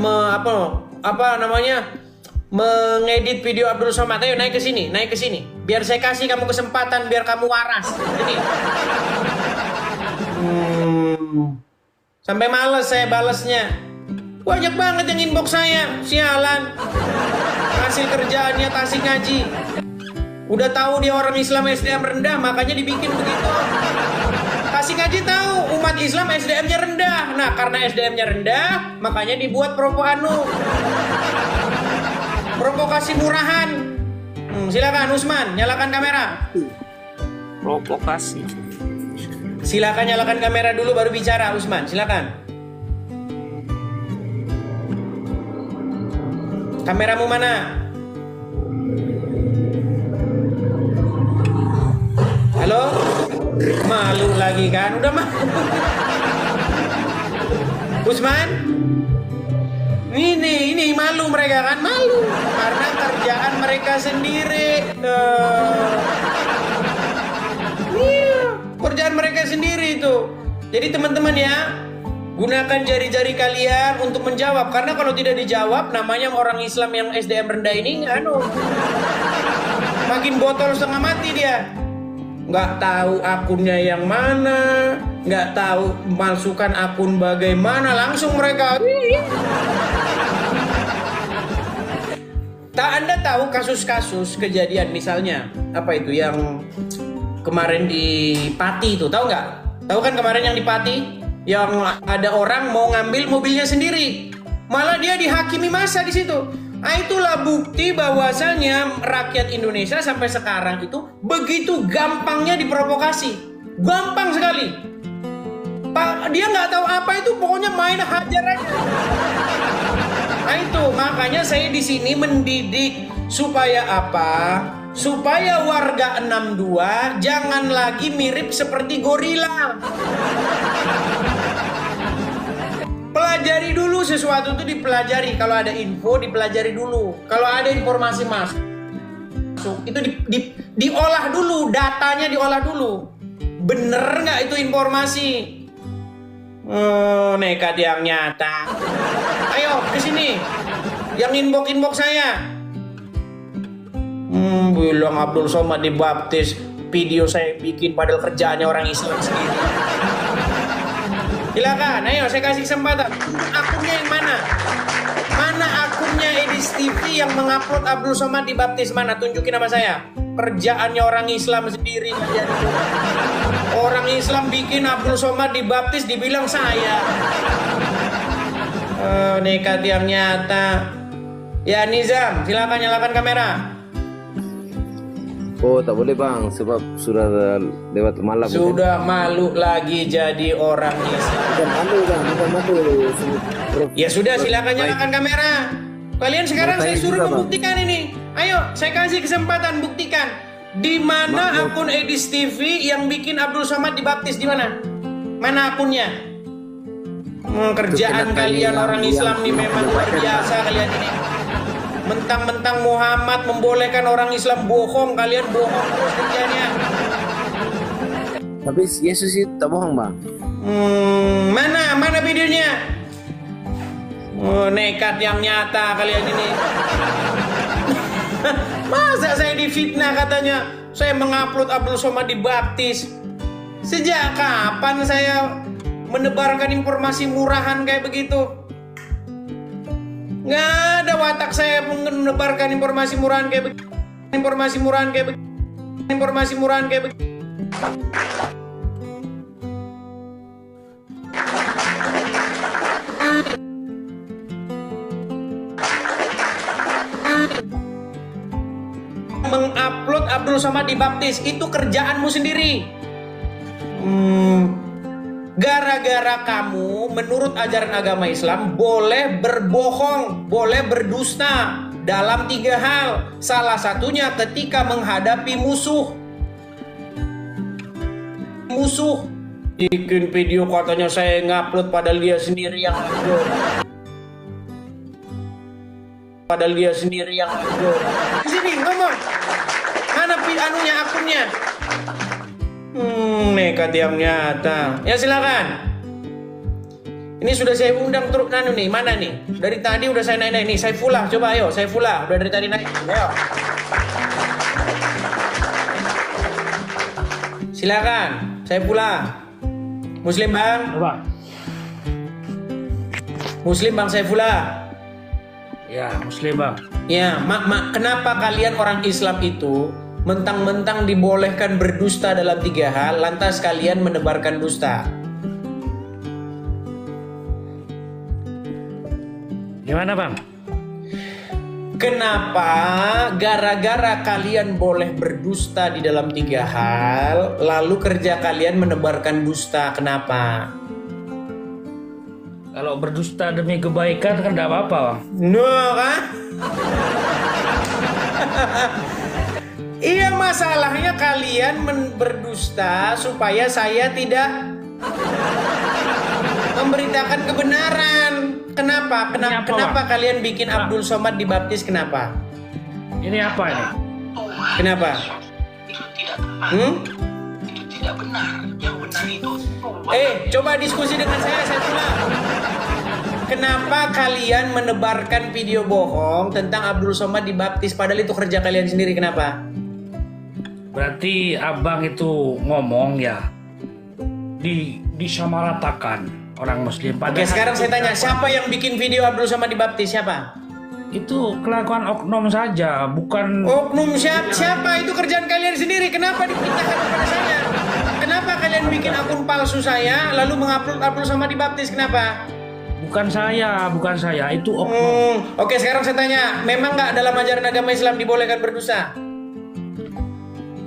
mengedit video Abdul Somad. Ayo naik ke sini. Biar saya kasih kamu kesempatan, biar kamu waras. Ini. Sampai males saya balesnya. Banyak banget yang inbox saya. Sialan. Hasil kerjaannya Tasik Ngaji. Udah tahu dia orang Islam SDM rendah, makanya dibikin begitu. Tasik Ngaji tahu umat Islam SDM-nya rendah. Nah, karena SDM-nya rendah, makanya dibuat provokasi murahan. Silakan Usman, nyalakan kamera. Provokasi. Silakan nyalakan kamera dulu baru bicara Usman, silakan. Kameramu mana? Halo? Malu lagi kan? Udah malu. Usman? Ini malu mereka kan? Malu karena kerjaan mereka sendiri. Iya, kerjaan mereka sendiri itu. Jadi teman-teman ya, gunakan jari-jari kalian untuk menjawab. Karena kalau tidak dijawab, namanya orang Islam yang SDM rendah ini makin botol setengah mati dia. Nggak tahu akunnya yang mana, nggak tahu masukan akun bagaimana, langsung mereka. Anda tahu kasus-kasus kejadian misalnya apa itu yang kemarin di Pati itu, tahu nggak? Tahu kan kemarin yang di Pati yang ada orang mau ngambil mobilnya sendiri, malah dia dihakimi massa di situ. Nah, itulah bukti bahwasanya rakyat Indonesia sampai sekarang itu begitu gampangnya diprovokasi, gampang sekali. Dia nggak tahu apa itu, pokoknya main hajar aja. Nah itu makanya saya di sini mendidik supaya apa? Supaya warga 62 jangan lagi mirip seperti gorila. Pelajari dulu sesuatu itu dipelajari. Kalau ada info dipelajari dulu. Kalau ada informasi masuk itu diolah dulu, datanya diolah dulu. Bener nggak itu informasi? Nekat yang nyata. Ayo ke sini. Yang inbox saya. Bilang Abdul Somad dibaptis. Video saya bikin padahal kerjaannya orang Islam sendiri. Silakan, ayo saya kasih kesempatan. Akunnya yang mana? Mana akunnya Edis TV yang mengupload Abdul Somad dibaptis? Mana? Tunjukin nama saya. Kerjaannya orang Islam sendiri. Orang Islam bikin Abdul Somad dibaptis dibilang saya. Nekat yang nyata. Ya Nizam, silakan nyalakan kamera. Oh tak boleh bang, sebab sudah lewat malam. Sudah malu lagi jadi orang Islam. Bukan malu bang, bukan malu. Ya sudah, silakan nyalakan kamera. Kalian sekarang saya suruh membuktikan ini. Ayo, saya kasih kesempatan buktikan. Di mana akun Edis TV yang bikin Abdul Somad dibaptis, di mana? Mana akunnya? Kerjaan kalian orang Islam nih memang luar biasa kalian ini. Mentang-mentang Muhammad membolehkan orang Islam bohong, kalian bohong terus kerjanya. Tapi Yesus itu tak bohong bang. Mana videonya? Nekat yang nyata kalian ini. Masa saya difitnah katanya saya mengupload Abdul Somad dibaptis? Sejak kapan saya menebarkan informasi murahan kayak begitu? Nggak ada watak saya menebarkan informasi murahan kayak begitu. Informasi murahan kayak begitu. Mengupload Abdul Somad dibaptis itu kerjaanmu sendiri. Gara-gara kamu menurut ajaran agama Islam boleh berbohong, boleh berdusta dalam 3 hal. Salah satunya ketika menghadapi musuh. Bikin video katanya saya ngupload padahal dia sendiri yang upload. Di sini ngomong. Mana akunnya? Nekat yang nyata. Ya silakan. Ini sudah saya undang terus nih. Mana nih? Dari tadi udah saya naik nih. Saifullah, coba ayo. Saifullah, udah dari tadi naik. Ayo. Silakan. Saifullah. Muslim bang. Muslim bang Saifullah. Ya, Muslim bang. Ya, kenapa kalian orang Islam itu mentang-mentang dibolehkan berdusta dalam 3 hal, lantas kalian menebarkan dusta? Gimana bang? Kenapa gara-gara kalian boleh berdusta di dalam 3 hal, lalu kerja kalian menebarkan dusta? Kenapa? Kalau berdusta demi kebaikan kan tidak apa-apa bang. No kan? Iya, masalahnya kalian berdusta supaya saya tidak memberitakan kebenaran. Kenapa? Kenapa kalian bikin Abdul Somad dibaptis? Kenapa? Ini apa ini? Kenapa? Itu tidak benar. Yang benar itu Coba diskusi dengan saya pulang. Kenapa kalian menebarkan video bohong tentang Abdul Somad dibaptis padahal itu kerja kalian sendiri? Kenapa? Berarti abang itu ngomong ya disamaratakan orang muslim. Oke, sekarang saya tanya, siapa yang bikin video Abdul Somad dibaptis? Siapa? Itu kelakuan oknum saja, bukan oknum. Siapa? Itu kerjaan kalian sendiri. Kenapa dipintahkan kepada saya? Kenapa kalian bikin akun palsu saya lalu mengupload Abdul Somad dibaptis? Kenapa? Bukan saya, itu oknum. Oke, sekarang saya tanya, memang nggak dalam ajaran agama Islam dibolehkan berdosa?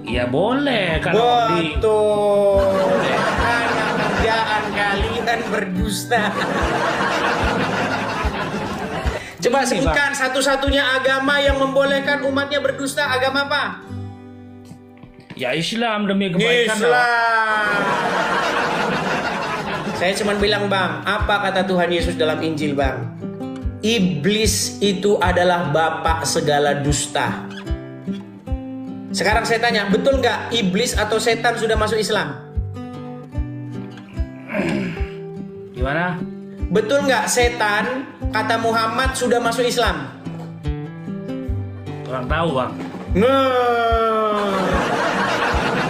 Ya boleh kalau betul. Karena kerjaan kalian berdusta. Coba sebutkan satu-satunya agama yang membolehkan umatnya berdusta, agama apa? Ya Islam, demi kebaikan. Islam. Saya cuma bilang bang, apa kata Tuhan Yesus dalam Injil bang? Iblis itu adalah bapak segala dusta. Sekarang saya tanya, betul nggak iblis atau setan sudah masuk Islam? Gimana? Betul nggak setan, kata Muhammad, sudah masuk Islam? Kurang tahu bang.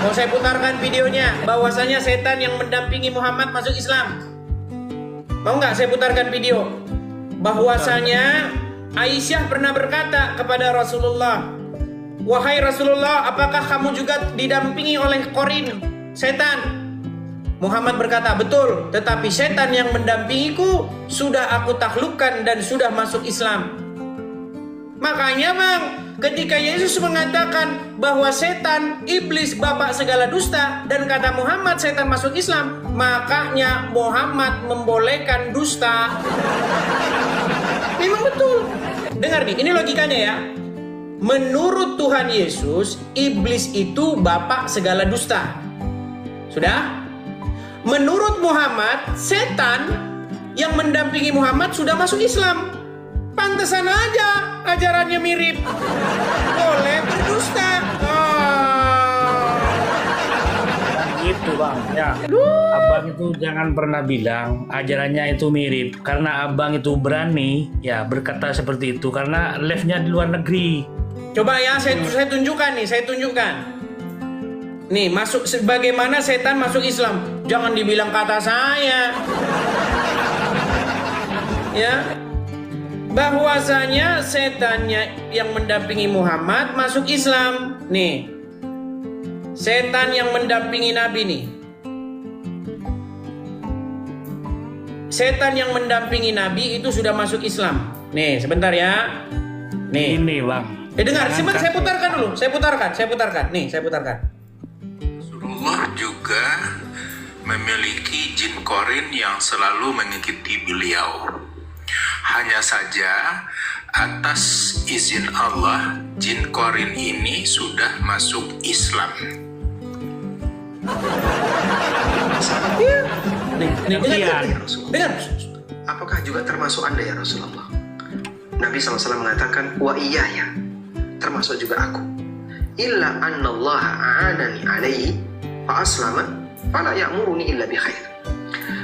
Mau saya putarkan videonya, bahwasanya setan yang mendampingi Muhammad masuk Islam. Mau nggak saya putarkan video? Bahwasanya Aisyah pernah berkata kepada Rasulullah, wahai Rasulullah, apakah kamu juga didampingi oleh Korin, setan? Muhammad berkata, betul, tetapi setan yang mendampingiku sudah aku taklukkan dan sudah masuk Islam. Makanya bang, ketika Yesus mengatakan bahwa setan, iblis, bapak segala dusta, dan kata Muhammad setan masuk Islam, makanya Muhammad membolehkan dusta. Memang betul. Dengar nih, ini logikanya ya. Menurut Tuhan Yesus, iblis itu bapak segala dusta. Sudah? Menurut Muhammad, setan yang mendampingi Muhammad sudah masuk Islam. Pantesan aja ajarannya mirip. Boleh berdusta. Gitu bang. Ya. Abang itu jangan pernah bilang ajarannya itu mirip, karena abang itu berani ya berkata seperti itu karena live-nya di luar negeri. Coba ya, saya tunjukkan nih, saya tunjukkan. Nih, masuk sebagaimana setan masuk Islam. Jangan dibilang kata saya. Ya. Bahwasanya setannya yang mendampingi Muhammad masuk Islam. Nih. Setan yang mendampingi Nabi nih. Setan yang mendampingi Nabi itu sudah masuk Islam. Nih, sebentar ya. Nih. Ini, Bang. Dengar, sebentar saya putarkan dulu. Saya putarkan. Nih, saya putarkan. Rasulullah juga memiliki jin korin yang selalu mengikuti beliau. Hanya saja atas izin Allah, jin korin ini sudah masuk Islam. Dengar. Apakah juga termasuk Anda ya Rasulullah? Nabi SAW mengatakan, wa iyaya, termasuk juga aku. Illa annallaha a'anani alaihi fa aslama fala ya'muruni illa bi khair.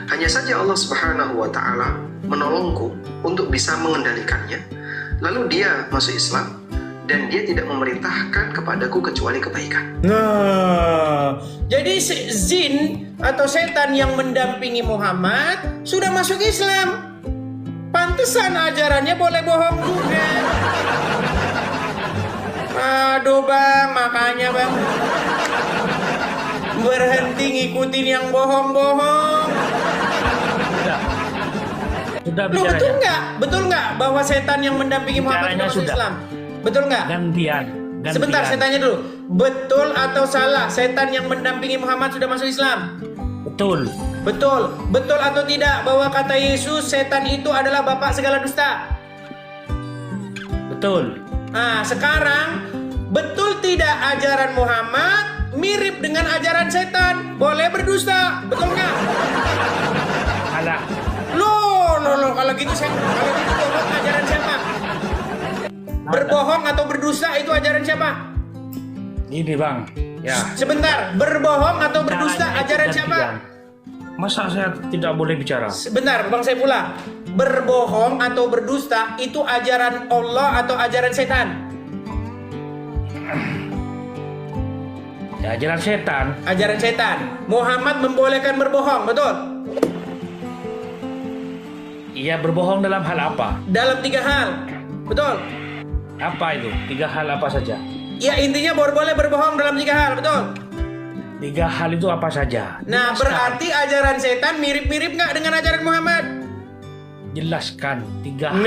Hanya saja Allah Subhanahu wa taala menolongku untuk bisa mengendalikannya, lalu dia masuk Islam dan dia tidak memerintahkan kepadaku kecuali kebaikan. Nah, jadi jin atau setan yang mendampingi Muhammad sudah masuk Islam. Pantesan ajarannya boleh bohong juga. Aduh bang, makanya bang berhenti ngikutin yang bohong-bohong. Sudah Loh, bicaranya. betul nggak? Betul nggak bahwa setan yang mendampingi Muhammad Bicaranya masuk sudah. Islam? Betul nggak? Gantian. Sebentar, saya tanya dulu. Betul atau salah setan yang mendampingi Muhammad sudah masuk Islam? Betul. Betul. Betul atau tidak bahwa kata Yesus setan itu adalah bapak segala dusta? Betul. Nah, sekarang betul tidak ajaran Muhammad mirip dengan ajaran setan? Boleh berdusta, betul nggak? Alah. Loh, kalau gitu bohong ajaran siapa? Berbohong atau berdusta itu ajaran siapa? Ini bang. Ya. Sebentar, berbohong atau berdusta Caranya itu ajaran gantian. siapa? Masa saya tidak boleh bicara? Sebentar, Bang Saifullah. Berbohong atau berdusta itu ajaran Allah atau ajaran setan? Ya, ajaran setan. Ajaran setan. Muhammad membolehkan berbohong, betul? Iya, berbohong dalam hal apa? Dalam 3 hal, betul? Apa itu? 3 hal apa saja? Ya, intinya boleh berbohong dalam 3 hal, betul? 3 hal itu apa saja? Nah, Jelaskan. berarti ajaran setan mirip-mirip nggak dengan ajaran Muhammad? Jelaskan 3 hal.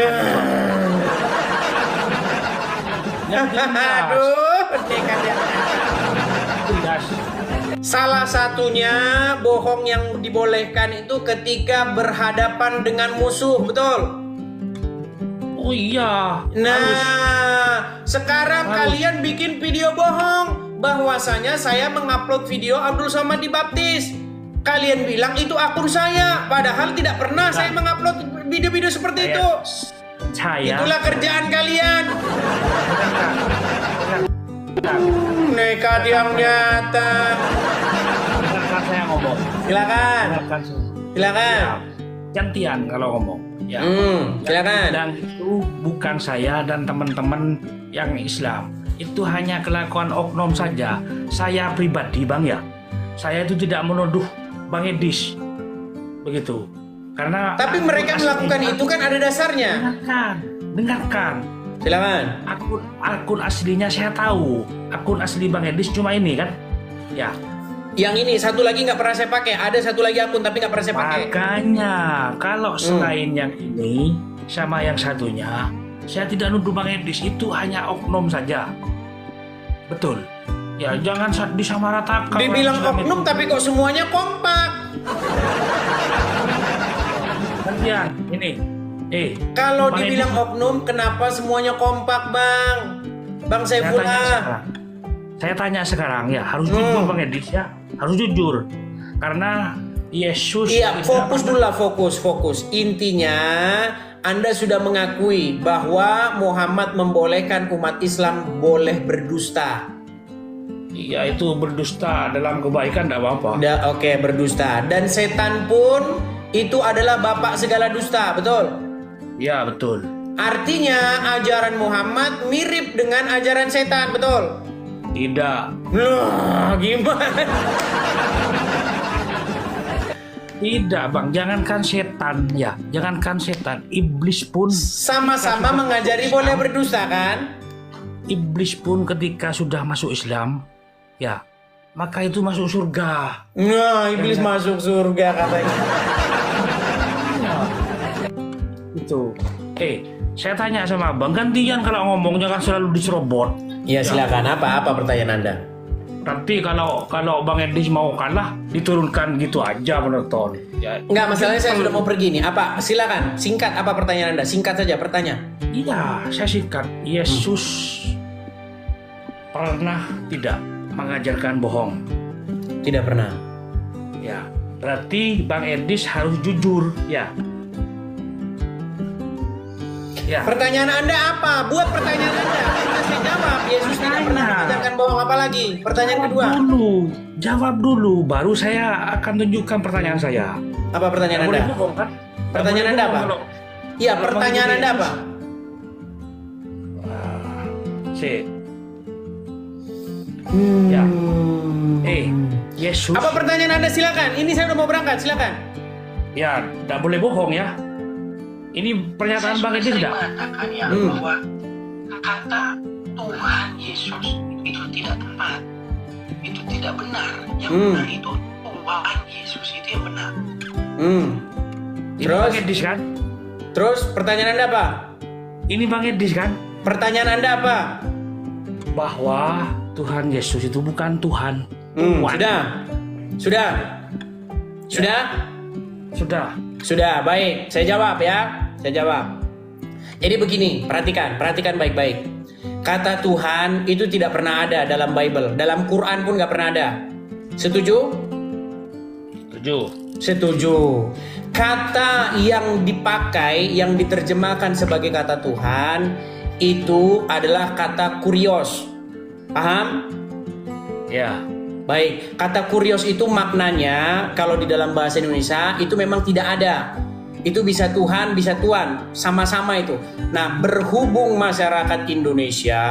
Aduh, nekat ya. Jelas. Salah satunya bohong yang dibolehkan itu ketika berhadapan dengan musuh, betul? Oh iya. Nah, sekarang kalian bikin video bohong bahwasanya saya mengupload video Abdul Somad dibaptis. Kalian bilang itu akun saya, padahal tidak pernah saya mengupload video-video seperti itu. Itulah kerjaan kalian. Nekat yang nyata. Dengarkan saya ngomong. Silakan. Silakan. Ya, gantian kalau ngomong. Ya. Silakan. Dan itu bukan saya dan teman-teman yang Islam. Itu hanya kelakuan oknum saja. Saya pribadi, Bang ya. Saya itu tidak menuduh Bang Edis. Begitu. Karena tapi mereka melakukan itu kan ada dasarnya. Dengarkan. Silakan. Akun aslinya saya tahu. Akun asli Bang Edis cuma ini kan? Ya. Yang ini satu lagi nggak pernah saya pakai. Ada satu lagi akun tapi nggak pernah saya pakai. Makanya kalau selain yang ini sama yang satunya, saya tidak nuduh Bang Edis, itu hanya oknum saja. Betul. Ya jangan disamaratakan. Dibilang oknum tapi kok semuanya kompak. Gantian, ini. Kalau Bang dibilang Edis, oknum, kenapa semuanya kompak, Bang? Bang Saifullah. Saya tanya sekarang ya, harus jujur Bang Edis ya, harus jujur. Karena Yesus. Iya, fokus dulu lah, fokus. Intinya, Anda sudah mengakui bahwa Muhammad membolehkan umat Islam boleh berdusta. Iya, itu berdusta dalam kebaikan tidak apa-apa. Oke, berdusta. Dan setan pun itu adalah bapak segala dusta, betul? Ya, betul. Artinya ajaran Muhammad mirip dengan ajaran setan, betul? Tidak. Loh, gimana? Tidak, Bang. Jangankan setan ya, jangankan setan, iblis pun sama-sama mengajari boleh berdusta kan? Iblis pun ketika sudah masuk Islam, ya, maka itu masuk surga. Nah, iblis masuk surga katanya. Itu. Saya tanya sama Abang, gantian kalau ngomong jangan selalu diserobot. Ya, silakan. Apa pertanyaan Anda? Tapi kalau Bang Edis mau kalah, diturunkan gitu aja penonton. Ya, enggak, masalahnya saya sudah mau pergi nih. Apa? Silakan, singkat apa pertanyaan Anda? Singkat saja pertanyaan. Iya, saya singkat. Yesus pernah tidak mengajarkan bohong? Tidak pernah. Ya, berarti Bang Edis harus jujur, ya. Ya. Pertanyaan Anda apa? Buat pertanyaan Anda. Saya jawab. Yesus tidak pernah mengajarkan bohong, apa lagi? Pertanyaan kedua. Jawab dulu, baru saya akan tunjukkan pertanyaan saya. Apa pertanyaan Anda? Bohong, kan? Pertanyaan Anda apa? Iya, pertanyaan Anda apa? Ya. Yesus. Apa pertanyaan Anda? Silakan. Ini saya udah mau berangkat. Silakan. Ya, tidak boleh bohong ya. Ini pernyataan Bang Edis tidak? Mengatakan ya bahwa kata Tuhan Yesus itu tidak tepat, itu tidak benar. Yang benar itu Tuhan Yesus itu yang benar. Terus Bang Edis kan? Terus pertanyaan Anda apa? Ini Bang Edis kan? Pertanyaan Anda apa? Bahwa Tuhan Yesus itu bukan Tuhan. Sudah, baik. Saya jawab ya. Jadi begini, perhatikan baik-baik. Kata Tuhan itu tidak pernah ada dalam Bible, dalam Quran pun nggak pernah ada. Setuju? Setuju. Kata yang dipakai, yang diterjemahkan sebagai kata Tuhan itu adalah kata kurios. Paham? Ya. Baik, kata kurios itu maknanya kalau di dalam bahasa Indonesia itu memang tidak ada. Itu bisa Tuhan, bisa Tuan, sama-sama itu. Nah, berhubung masyarakat Indonesia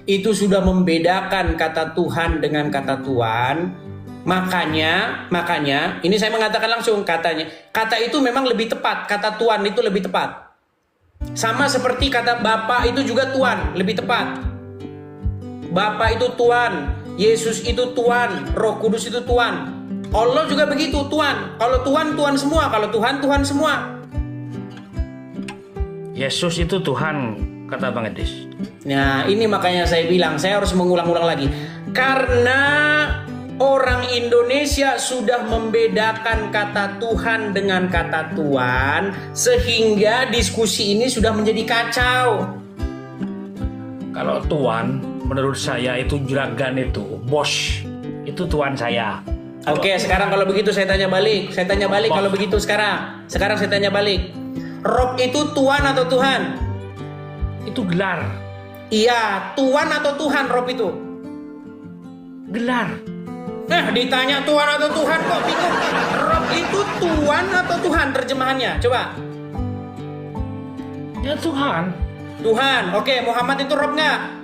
itu sudah membedakan kata Tuhan dengan kata Tuan, makanya ini saya mengatakan langsung katanya. Kata itu memang lebih tepat, kata Tuan itu lebih tepat. Sama seperti kata Bapa itu juga Tuan, lebih tepat. Bapa itu Tuan, Yesus itu Tuan, Roh Kudus itu Tuan. Allah juga begitu, Tuhan. Kalau Tuhan, Tuhan semua. Kalau Tuhan, Tuhan semua. Yesus itu Tuhan, kata Bang Edis. Nah, ini makanya saya bilang, saya harus mengulang-ulang lagi. Karena orang Indonesia sudah membedakan kata Tuhan dengan kata Tuhan, sehingga diskusi ini sudah menjadi kacau. Kalau Tuhan, menurut saya itu juragan itu, bos. Itu Tuhan saya. Oke, sekarang kalau begitu saya tanya balik. Kalau begitu sekarang saya tanya balik. Rob itu Tuan atau Tuhan? Itu gelar. Iya, Tuan atau Tuhan Rob itu? Gelar. Nah, ditanya Tuan atau Tuhan kok bingung. Rob itu Tuan atau Tuhan terjemahannya? Coba. Ya Tuhan. Tuhan. Oke, Muhammad itu Rob nggak?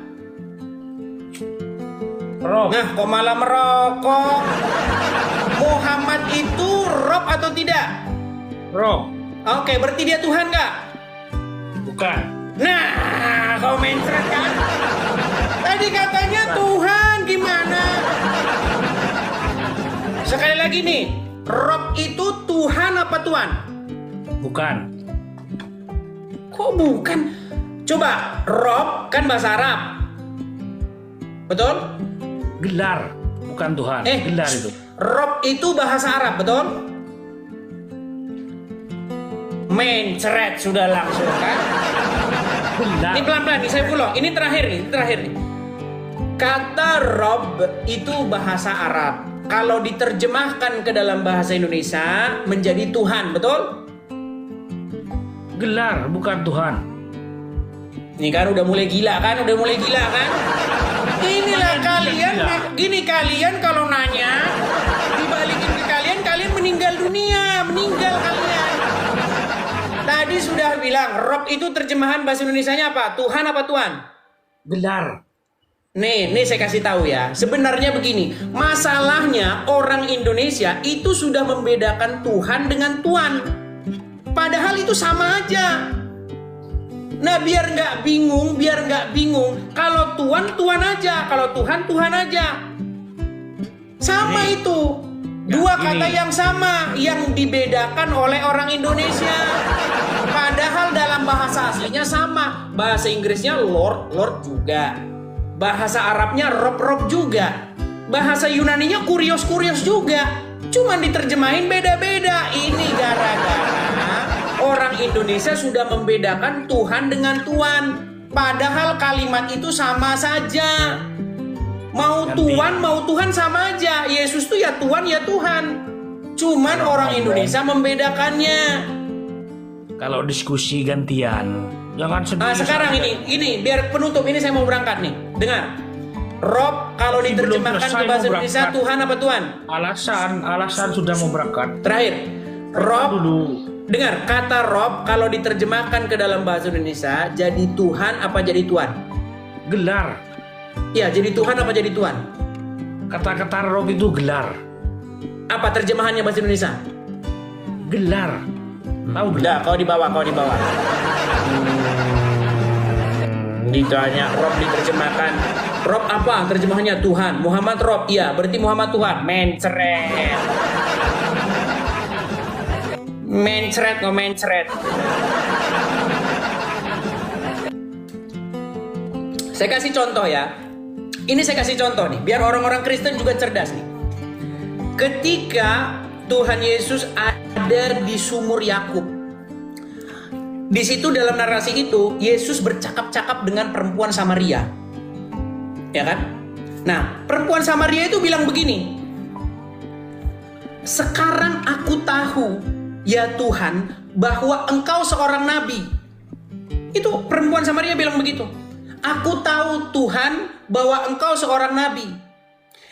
Rob. Nah, kok malah merokok? Muhammad itu Rob atau tidak? Rob. Oke, berarti dia Tuhan nggak? Bukan. Nah, kau mencret kan? Tadi katanya Tuhan, gimana? Sekali lagi nih, Rob itu Tuhan apa Tuhan? Bukan. Kok bukan? Coba, Rob kan bahasa Arab. Betul? Gelar, bukan Tuhan. Gelar itu. Rob itu bahasa Arab, betul? Mencret sudah langsung kan? Gelar. Ini pelan-pelan nih saya ulang. Ini terakhir nih. Kata Rob itu bahasa Arab. Kalau diterjemahkan ke dalam bahasa Indonesia menjadi Tuhan, betul? Gelar, bukan Tuhan. Ini kan udah mulai gila kan? Inilah kalian, gini kalian kalau nanya, dibalikin ke kalian meninggal dunia, kalian. Tadi sudah bilang, Rob itu terjemahan bahasa Indonesianya apa? Tuhan apa Tuhan? Gelar. Nih saya kasih tahu ya. Sebenarnya begini, masalahnya orang Indonesia itu sudah membedakan Tuhan dengan Tuan. Padahal itu sama aja. Nah, biar nggak bingung. Kalau Tuhan, Tuhan aja. Kalau Tuhan, Tuhan aja. Sama ini, itu. Dua kata yang sama, yang dibedakan oleh orang Indonesia. Padahal dalam bahasa aslinya sama. Bahasa Inggrisnya Lord, Lord juga. Bahasa Arabnya Rob, Rob juga. Bahasa Yunaninya Kurios, Kurios juga. Cuman diterjemahin beda-beda. Ini gara-gara orang Indonesia sudah membedakan Tuhan dengan Tuan. Padahal kalimat itu sama saja. Mau Tuhan, mau Tuhan sama aja. Yesus tuh ya Tuhan, ya Tuhan. Cuman orang Indonesia membedakannya. Kalau diskusi gantian, jangan sedih. Nah, sekarang ini biar penutup ini saya mau berangkat nih. Dengar. Rob kalau diterjemahkan ke bahasa Indonesia Tuhan apa Tuhan? Alasan sudah mau berangkat. Terakhir. Rob dulu. Dengar, kata Rob kalau diterjemahkan ke dalam bahasa Indonesia jadi Tuhan apa jadi Tuan? Gelar. Ya, jadi Tuhan apa jadi Tuan? Kata-kata Rob itu gelar. Apa terjemahannya bahasa Indonesia? Gelar. Tahu gelar? Kau di bawah. Ditanya Rob diterjemahkan. Rob apa terjemahannya? Tuhan. Muhammad Rob. Iya, berarti Muhammad Tuhan. Mencret. Saya kasih contoh ya. Ini saya kasih contoh nih, biar orang-orang Kristen juga cerdas nih. Ketika Tuhan Yesus ada di sumur Yakub, di situ dalam narasi itu Yesus bercakap-cakap dengan perempuan Samaria, ya kan? Nah, perempuan Samaria itu bilang begini, sekarang aku tahu ya Tuhan bahwa engkau seorang nabi. Itu perempuan Samaria bilang begitu. Aku tahu Tuhan bahwa engkau seorang nabi.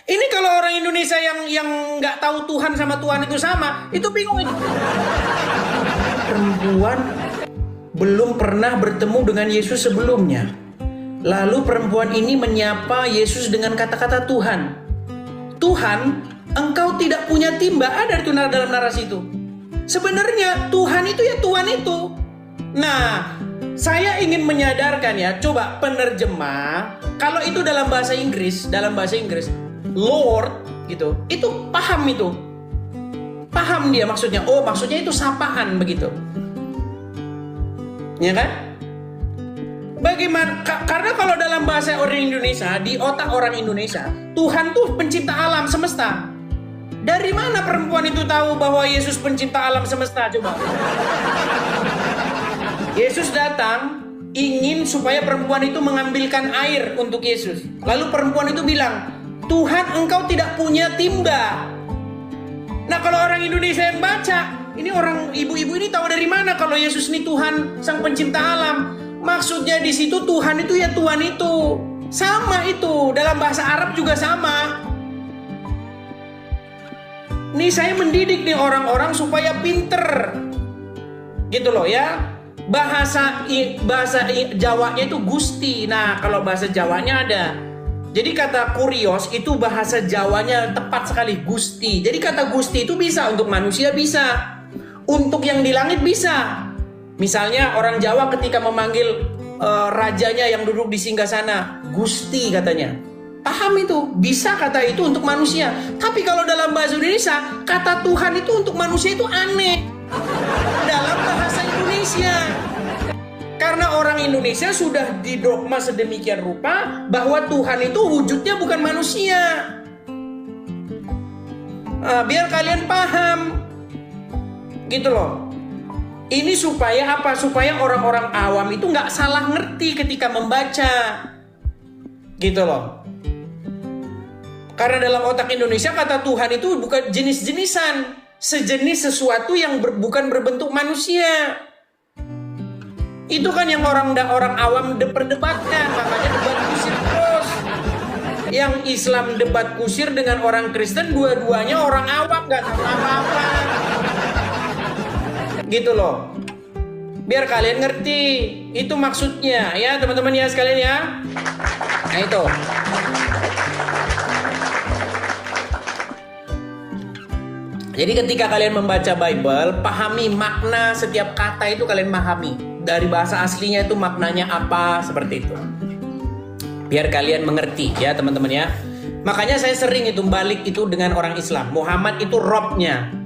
Ini kalau orang Indonesia yang nggak tahu Tuhan sama Tuhan itu sama, itu bingung itu. Perempuan belum pernah bertemu dengan Yesus sebelumnya. Lalu perempuan ini menyapa Yesus dengan kata-kata Tuhan. Tuhan, engkau tidak punya timba. Ada itu dalam narasi itu. Sebenarnya Tuhan itu ya Tuhan itu. Nah, saya ingin menyadarkan ya, coba penerjemah, kalau itu dalam bahasa Inggris, Lord gitu, itu paham itu. Paham dia maksudnya. Oh, maksudnya itu sapaan begitu. Ya kan? Bagaimana? Karena kalau dalam bahasa orang Indonesia, di otak orang Indonesia, Tuhan tuh pencipta alam semesta. Dari mana perempuan itu tahu bahwa Yesus pencipta alam semesta? Coba. Yesus datang ingin supaya perempuan itu mengambilkan air untuk Yesus. Lalu perempuan itu bilang, Tuhan, engkau tidak punya timba. Nah, kalau orang Indonesia yang baca, ini orang ibu-ibu ini tahu dari mana kalau Yesus ini Tuhan sang pencipta alam? Maksudnya di situ Tuhan itu ya Tuhan itu. Sama itu, dalam bahasa Arab juga sama. Nih saya mendidik nih orang-orang supaya pinter. Gitu loh ya. Bahasa Jawanya itu Gusti. Nah, kalau bahasa Jawanya ada. Jadi kata kurios itu bahasa Jawanya tepat sekali, Gusti. Jadi kata Gusti itu bisa untuk manusia, bisa. Untuk yang di langit bisa. Misalnya orang Jawa ketika memanggil rajanya yang duduk di singgasana, Gusti katanya. Paham itu, bisa kata itu untuk manusia. Tapi kalau dalam bahasa Indonesia, kata Tuhan itu untuk manusia itu aneh. Dalam bahasa Indonesia. Karena orang Indonesia sudah didogma sedemikian rupa bahwa Tuhan itu wujudnya bukan manusia. Biar kalian paham. Gitu loh. Ini supaya apa? Supaya orang-orang awam itu nggak salah ngerti ketika membaca. Gitu loh. Karena dalam otak Indonesia kata Tuhan itu bukan jenis-jenisan. Sejenis sesuatu yang bukan berbentuk manusia. Itu kan yang orang awam perdebatkan. Makanya debat kusir terus. Yang Islam debat kusir dengan orang Kristen, dua-duanya orang awam, gak tahu apa-apa. Gitu loh. Biar kalian ngerti. Itu maksudnya ya teman-teman ya sekalian ya. Nah itu. Jadi ketika kalian membaca Bible, pahami makna setiap kata itu kalian pahami. Dari bahasa aslinya itu maknanya apa, seperti itu. Biar kalian mengerti ya teman-teman ya. Makanya saya sering itu balik itu dengan orang Islam. Muhammad itu Robnya.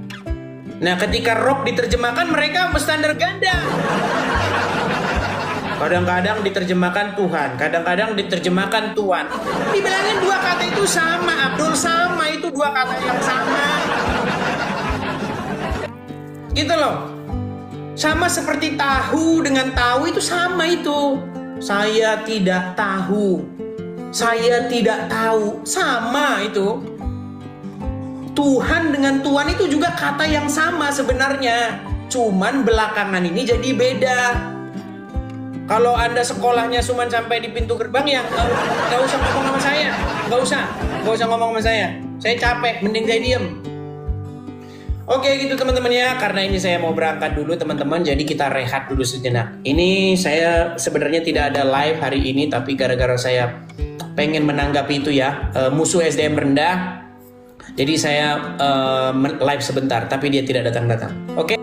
Nah ketika Rob diterjemahkan mereka standar ganda. Kadang-kadang diterjemahkan Tuhan, kadang-kadang diterjemahkan Tuan. Dibilangin dua kata itu sama, Abdul, sama itu dua kata yang sama. Gitu loh. Sama seperti tahu dengan tahu itu sama itu. Saya tidak tahu. Saya tidak tahu. Sama itu. Tuhan dengan Tuhan itu juga kata yang sama sebenarnya. Cuman belakangan ini jadi beda. Kalau Anda sekolahnya cuma sampai di pintu gerbang ya nggak usah ngomong sama saya. Nggak usah ngomong sama saya. Saya capek, mending saya diem. Oke gitu teman-teman ya, karena ini saya mau berangkat dulu teman-teman, jadi kita rehat dulu sejenak. Ini saya sebenarnya tidak ada live hari ini, tapi gara-gara saya pengen menanggapi itu ya, musuh SDM rendah. Jadi saya live sebentar, tapi dia tidak datang-datang. Oke.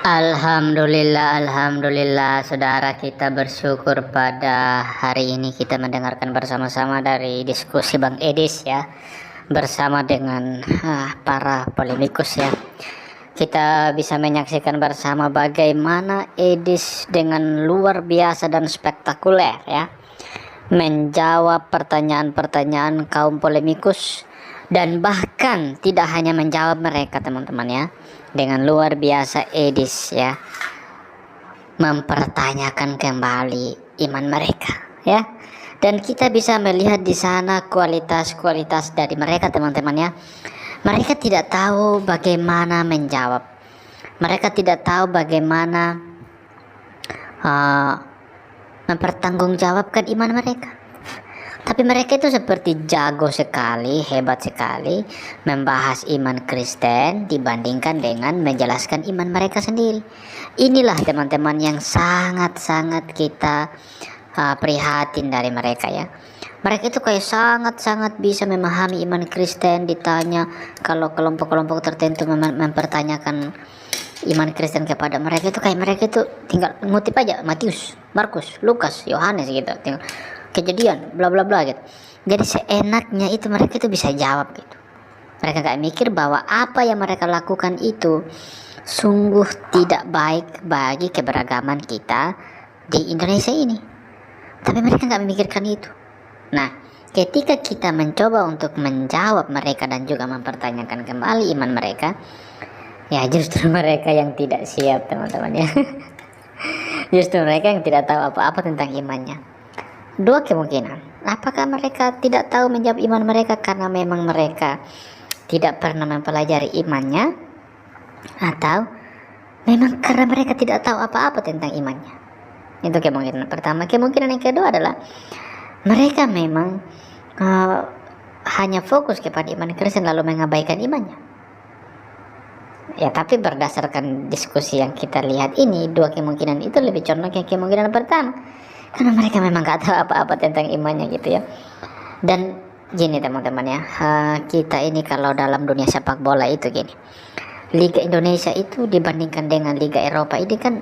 Alhamdulillah, saudara, kita bersyukur pada hari ini kita mendengarkan bersama-sama dari diskusi Bang Edis ya, bersama dengan para polemikus ya. Kita bisa menyaksikan bersama bagaimana Edis dengan luar biasa dan spektakuler ya, menjawab pertanyaan-pertanyaan kaum polemikus, dan bahkan tidak hanya menjawab mereka teman-teman ya, dengan luar biasa Edis ya mempertanyakan kembali iman mereka ya, dan kita bisa melihat di sana kualitas-kualitas dari mereka teman-teman ya. Mereka tidak tahu bagaimana menjawab, mereka tidak tahu bagaimana mempertanggungjawabkan iman mereka. Tapi mereka itu seperti jago sekali, hebat sekali membahas iman Kristen dibandingkan dengan menjelaskan iman mereka sendiri. Inilah teman-teman yang sangat-sangat kita prihatin dari mereka ya. Mereka itu kayak sangat-sangat bisa memahami iman Kristen. Ditanya kalau kelompok-kelompok tertentu mempertanyakan iman Kristen kepada mereka, itu kayak mereka itu tinggal ngutip aja Matius, Markus, Lukas, Yohanes gitu, tinggal Kejadian bla bla bla gitu. Jadi seenaknya itu mereka itu bisa jawab gitu. Mereka gak mikir bahwa apa yang mereka lakukan itu sungguh tidak baik bagi keberagaman kita di Indonesia ini. Tapi mereka gak memikirkan itu. Nah, ketika kita mencoba untuk menjawab mereka dan juga mempertanyakan kembali iman mereka, ya justru mereka yang tidak siap teman-teman ya. Justru mereka yang tidak tahu apa-apa tentang imannya. Dua kemungkinan, apakah mereka tidak tahu menjawab iman mereka karena memang mereka tidak pernah mempelajari imannya, atau memang karena mereka tidak tahu apa-apa tentang imannya. Itu kemungkinan pertama. Kemungkinan yang kedua adalah mereka memang hanya fokus kepada iman Kristen lalu mengabaikan imannya. Ya, tapi berdasarkan diskusi yang kita lihat ini, dua kemungkinan itu lebih condong ke kemungkinan pertama. Karena mereka memang gak tahu apa-apa tentang imannya gitu ya. Dan gini teman-teman ya, kita ini kalau dalam dunia sepak bola itu gini, Liga Indonesia itu dibandingkan dengan Liga Eropa ini kan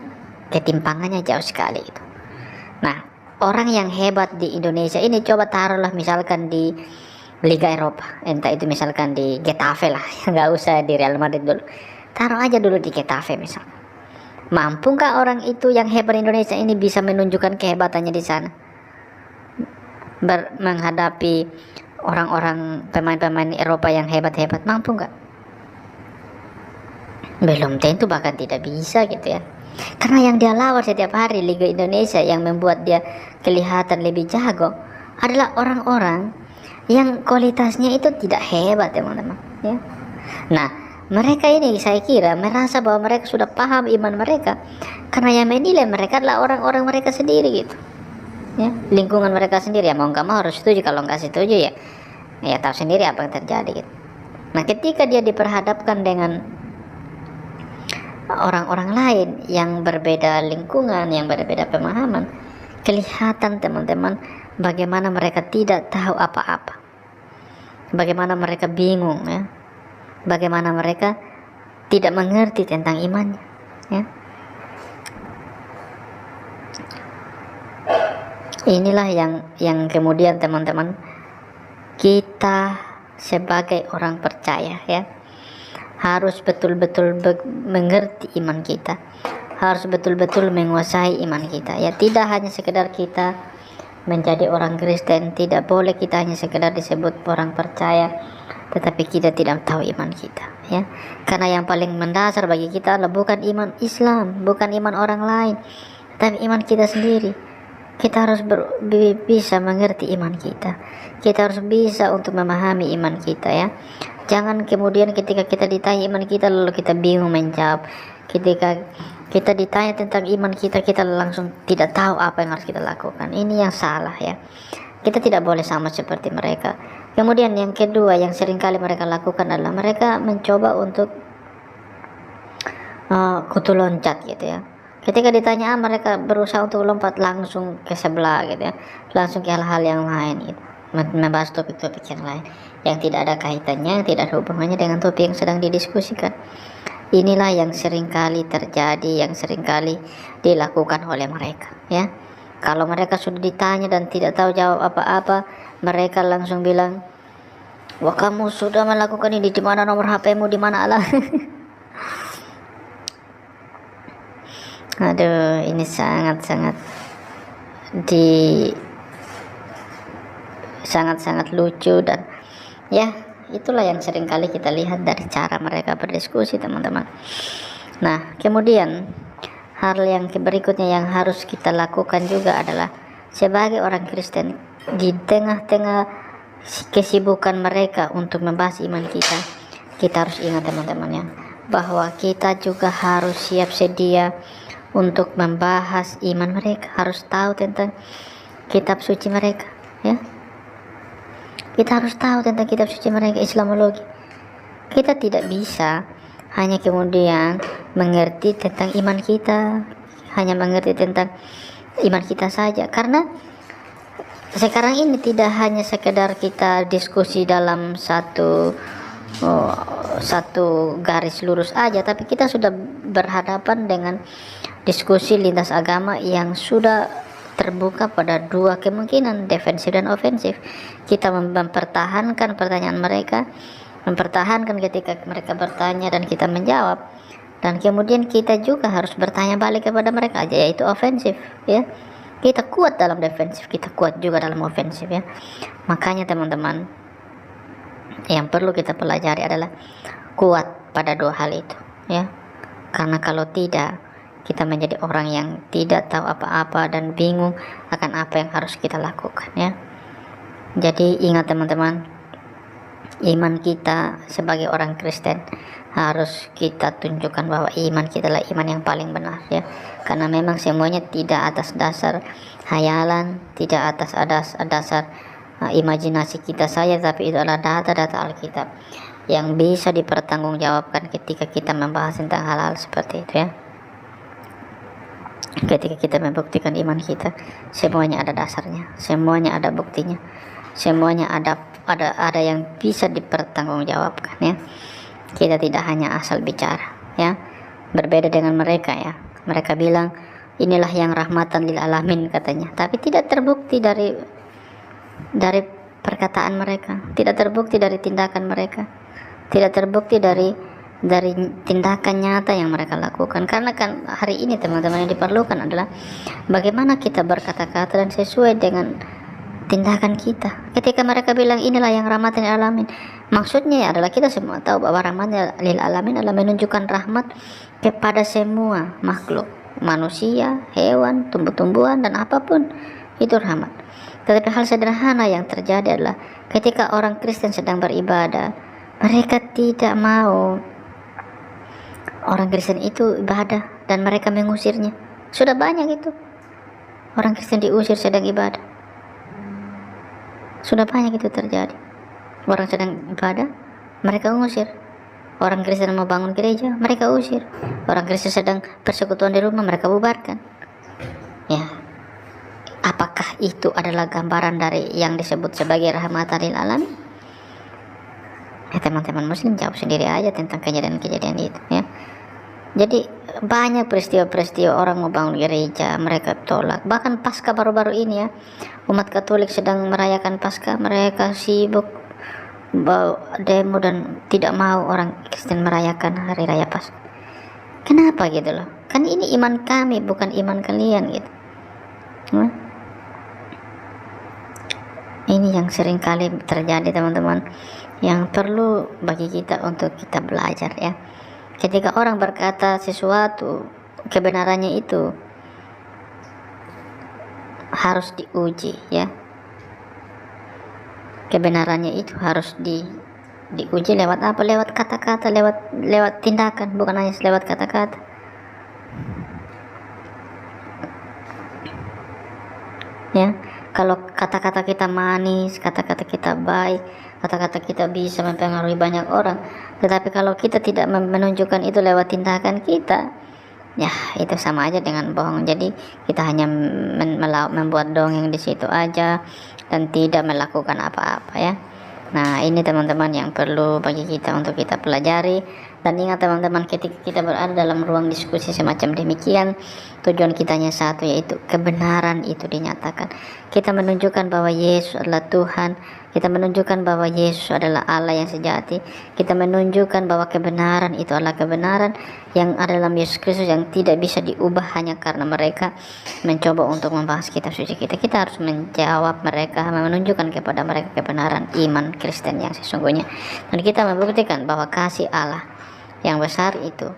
ketimpangannya jauh sekali itu. Nah, orang yang hebat di Indonesia ini coba taruhlah misalkan di Liga Eropa, entah itu misalkan di Getafe lah, nggak usah di Real Madrid dulu, taruh aja dulu di Getafe misalkan. Mampukah orang itu yang hebat Indonesia ini bisa menunjukkan kehebatannya di sana menghadapi orang-orang pemain-pemain Eropa yang hebat-hebat? Mampu nggak? Belum tentu, bahkan tidak bisa gitu ya. Karena yang dia lawan setiap hari Liga Indonesia yang membuat dia kelihatan lebih jago adalah orang-orang yang kualitasnya itu tidak hebat teman-teman ya. Nah, mereka ini saya kira merasa bahwa mereka sudah paham iman mereka karena yang menilai mereka adalah orang-orang mereka sendiri gitu ya, lingkungan mereka sendiri ya. Mau nggak mau harus setuju, kalau nggak setuju ya tahu sendiri apa yang terjadi gitu. Nah, ketika dia diperhadapkan dengan orang-orang lain yang berbeda lingkungan, yang berbeda pemahaman, kelihatan teman-teman bagaimana mereka tidak tahu apa-apa, bagaimana mereka bingung ya, bagaimana mereka tidak mengerti tentang imannya ya. Inilah yang kemudian teman-teman, kita sebagai orang percaya ya harus betul-betul mengerti iman kita, harus betul-betul menguasai iman kita ya. Tidak hanya sekedar kita menjadi orang Kristen, tidak boleh kita hanya sekedar disebut orang percaya tetapi kita tidak tahu iman kita ya. Karena yang paling mendasar bagi kita adalah bukan iman Islam, bukan iman orang lain, tapi iman kita sendiri. Kita harus bisa mengerti iman kita, kita harus bisa untuk memahami iman kita ya. Jangan kemudian ketika kita ditanya iman kita lalu kita bingung menjawab. Ketika kita ditanya tentang iman kita, kita langsung tidak tahu apa yang harus kita lakukan. Ini yang salah ya. Kita tidak boleh sama seperti mereka. Kemudian yang kedua yang seringkali mereka lakukan adalah mereka mencoba untuk kutu loncat gitu ya. Ketika ditanya mereka berusaha untuk lompat langsung ke sebelah gitu ya, langsung ke hal-hal yang lain gitu, membahas topik-topik yang lain yang tidak ada kaitannya, yang tidak ada hubungannya dengan topik yang sedang didiskusikan. Inilah yang seringkali terjadi, yang seringkali dilakukan oleh mereka, ya. Kalau mereka sudah ditanya dan tidak tahu jawab apa-apa, mereka langsung bilang, wah kamu sudah melakukan ini, di mana nomor HP-mu, di mana Allah. Aduh, ini sangat-sangat sangat-sangat lucu, dan ya itulah yang seringkali kita lihat dari cara mereka berdiskusi, teman-teman. Nah, kemudian hal yang berikutnya yang harus kita lakukan juga adalah sebagai orang Kristen, di tengah-tengah kesibukan mereka untuk membahas iman kita, kita harus ingat teman-teman ya, bahwa kita juga harus siap sedia untuk membahas iman mereka, harus tahu tentang kitab suci mereka, ya. Kita harus tahu tentang kitab suci mereka, Islamologi. Kita tidak bisa hanya kemudian mengerti tentang iman kita, hanya mengerti tentang iman kita saja, karena sekarang ini tidak hanya sekedar kita diskusi dalam satu garis lurus aja, tapi kita sudah berhadapan dengan diskusi lintas agama yang sudah terbuka pada dua kemungkinan, defensif dan ofensif. Kita mempertahankan pertanyaan mereka, mempertahankan ketika mereka bertanya dan kita menjawab, dan kemudian kita juga harus bertanya balik kepada mereka aja, yaitu ofensif, ya. Kita kuat dalam defensif, kita kuat juga dalam ofensif, ya. Makanya teman-teman, yang perlu kita pelajari adalah kuat pada dua hal itu, ya. Karena kalau tidak, kita menjadi orang yang tidak tahu apa-apa dan bingung akan apa yang harus kita lakukan, ya. Jadi ingat teman-teman, iman kita sebagai orang Kristen harus kita tunjukkan bahwa iman kita adalah iman yang paling benar, ya. Karena memang semuanya tidak atas dasar hayalan, tidak atas dasar imajinasi kita saja, tapi itu adalah data-data Alkitab yang bisa dipertanggungjawabkan ketika kita membahas tentang hal-hal seperti itu, ya. Ketika kita membuktikan iman kita, semuanya ada dasarnya, semuanya ada buktinya, semuanya ada yang bisa dipertanggungjawabkan, ya. Kita tidak hanya asal bicara, ya. Berbeda dengan mereka, ya. Mereka bilang inilah yang rahmatan lil alamin katanya, tapi tidak terbukti dari perkataan mereka, tidak terbukti dari tindakan mereka, tidak terbukti dari tindakan nyata yang mereka lakukan. Karena kan hari ini teman-teman yang diperlukan adalah bagaimana kita berkata-kata dan sesuai dengan tindakan kita. Ketika mereka bilang inilah yang rahmatan lil alamin, maksudnya adalah kita semua tahu bahwa rahmatan lil alamin adalah menunjukkan rahmat kepada semua makhluk, manusia, hewan, tumbuh-tumbuhan, dan apapun itu rahmat. Tetapi hal sederhana yang terjadi adalah ketika orang Kristen sedang beribadah, mereka tidak mau orang Kristen itu ibadah dan mereka mengusirnya. Sudah banyak itu orang Kristen diusir sedang ibadah. Sudah banyak itu terjadi. Orang sedang ibadah, mereka usir. Orang Kristen mau bangun gereja, mereka usir. Orang Kristen sedang persekutuan di rumah, mereka bubarkan. Ya, apakah itu adalah gambaran dari yang disebut sebagai rahmatan lil alamin? Ya, teman-teman muslim jawab sendiri aja tentang kejadian-kejadian itu, ya. Jadi banyak peristiwa-peristiwa orang mau bangun gereja, mereka tolak. Bahkan Paskah baru-baru ini, ya, umat Katolik sedang merayakan Paskah, mereka sibuk demo dan tidak mau orang Kristen merayakan hari raya Paskah. Kenapa gitu loh? Kan ini iman kami, bukan iman kalian, gitu. Ini yang sering kali terjadi teman-teman, yang perlu bagi kita untuk kita belajar, ya. Ketika orang berkata sesuatu, kebenarannya itu harus diuji, ya. Kebenarannya itu harus diuji lewat apa? Lewat kata-kata, lewat tindakan, bukan hanya lewat kata-kata. Ya, kalau kata-kata kita manis, kata-kata kita baik, kata-kata kita bisa mempengaruhi banyak orang, tetapi kalau kita tidak menunjukkan itu lewat tindakan kita, ya itu sama aja dengan bohong. Jadi kita hanya membuat dongeng di situ aja dan tidak melakukan apa-apa, ya. Nah, ini teman-teman yang perlu bagi kita untuk kita pelajari Dan ingat teman-teman, ketika kita berada dalam ruang diskusi semacam demikian, tujuan kitanya satu, yaitu kebenaran itu dinyatakan. Kita menunjukkan bahwa Yesus adalah Tuhan, kita menunjukkan bahwa Yesus adalah Allah yang sejati, kita menunjukkan bahwa kebenaran itu adalah kebenaran yang ada dalam Yesus Kristus, yang tidak bisa diubah hanya karena mereka mencoba untuk membahas kitab suci kita. Kita harus menjawab mereka, menunjukkan kepada mereka kebenaran iman Kristen yang sesungguhnya, dan kita membuktikan bahwa kasih Allah yang besar itu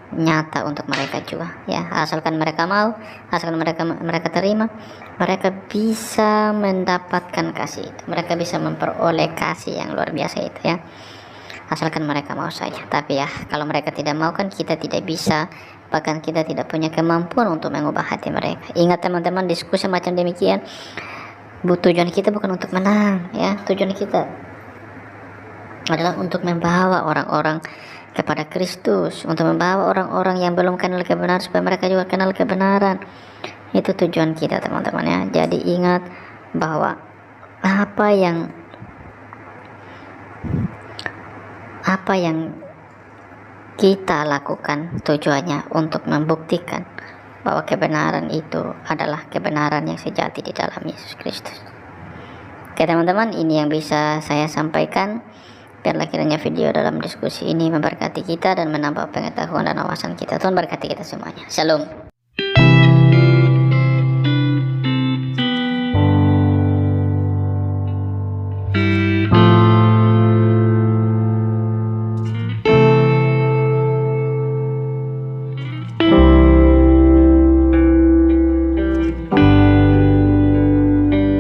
nyata untuk mereka juga, ya. Asalkan mereka mau, asalkan mereka terima, mereka bisa mendapatkan kasih itu, mereka bisa memperoleh kasih yang luar biasa itu, ya. Asalkan mereka mau saja. Tapi ya, kalau mereka tidak mau, kan kita tidak bisa, bahkan kita tidak punya kemampuan untuk mengubah hati mereka. Ingat teman-teman, diskusi macam demikian, tujuan kita bukan untuk menang, ya. Tujuan kita adalah untuk membawa orang-orang kepada Kristus, untuk membawa orang-orang yang belum kenal kebenaran supaya mereka juga kenal kebenaran. Itu tujuan kita teman-teman, ya. Jadi ingat bahwa apa yang kita lakukan tujuannya untuk membuktikan bahwa kebenaran itu adalah kebenaran yang sejati di dalam Yesus Kristus. Oke teman-teman, ini yang bisa saya sampaikan. Biarlah kiranya video dalam diskusi ini memberkati kita dan menambah pengetahuan dan wawasan kita. Tuhan berkati kita semuanya. Shalom.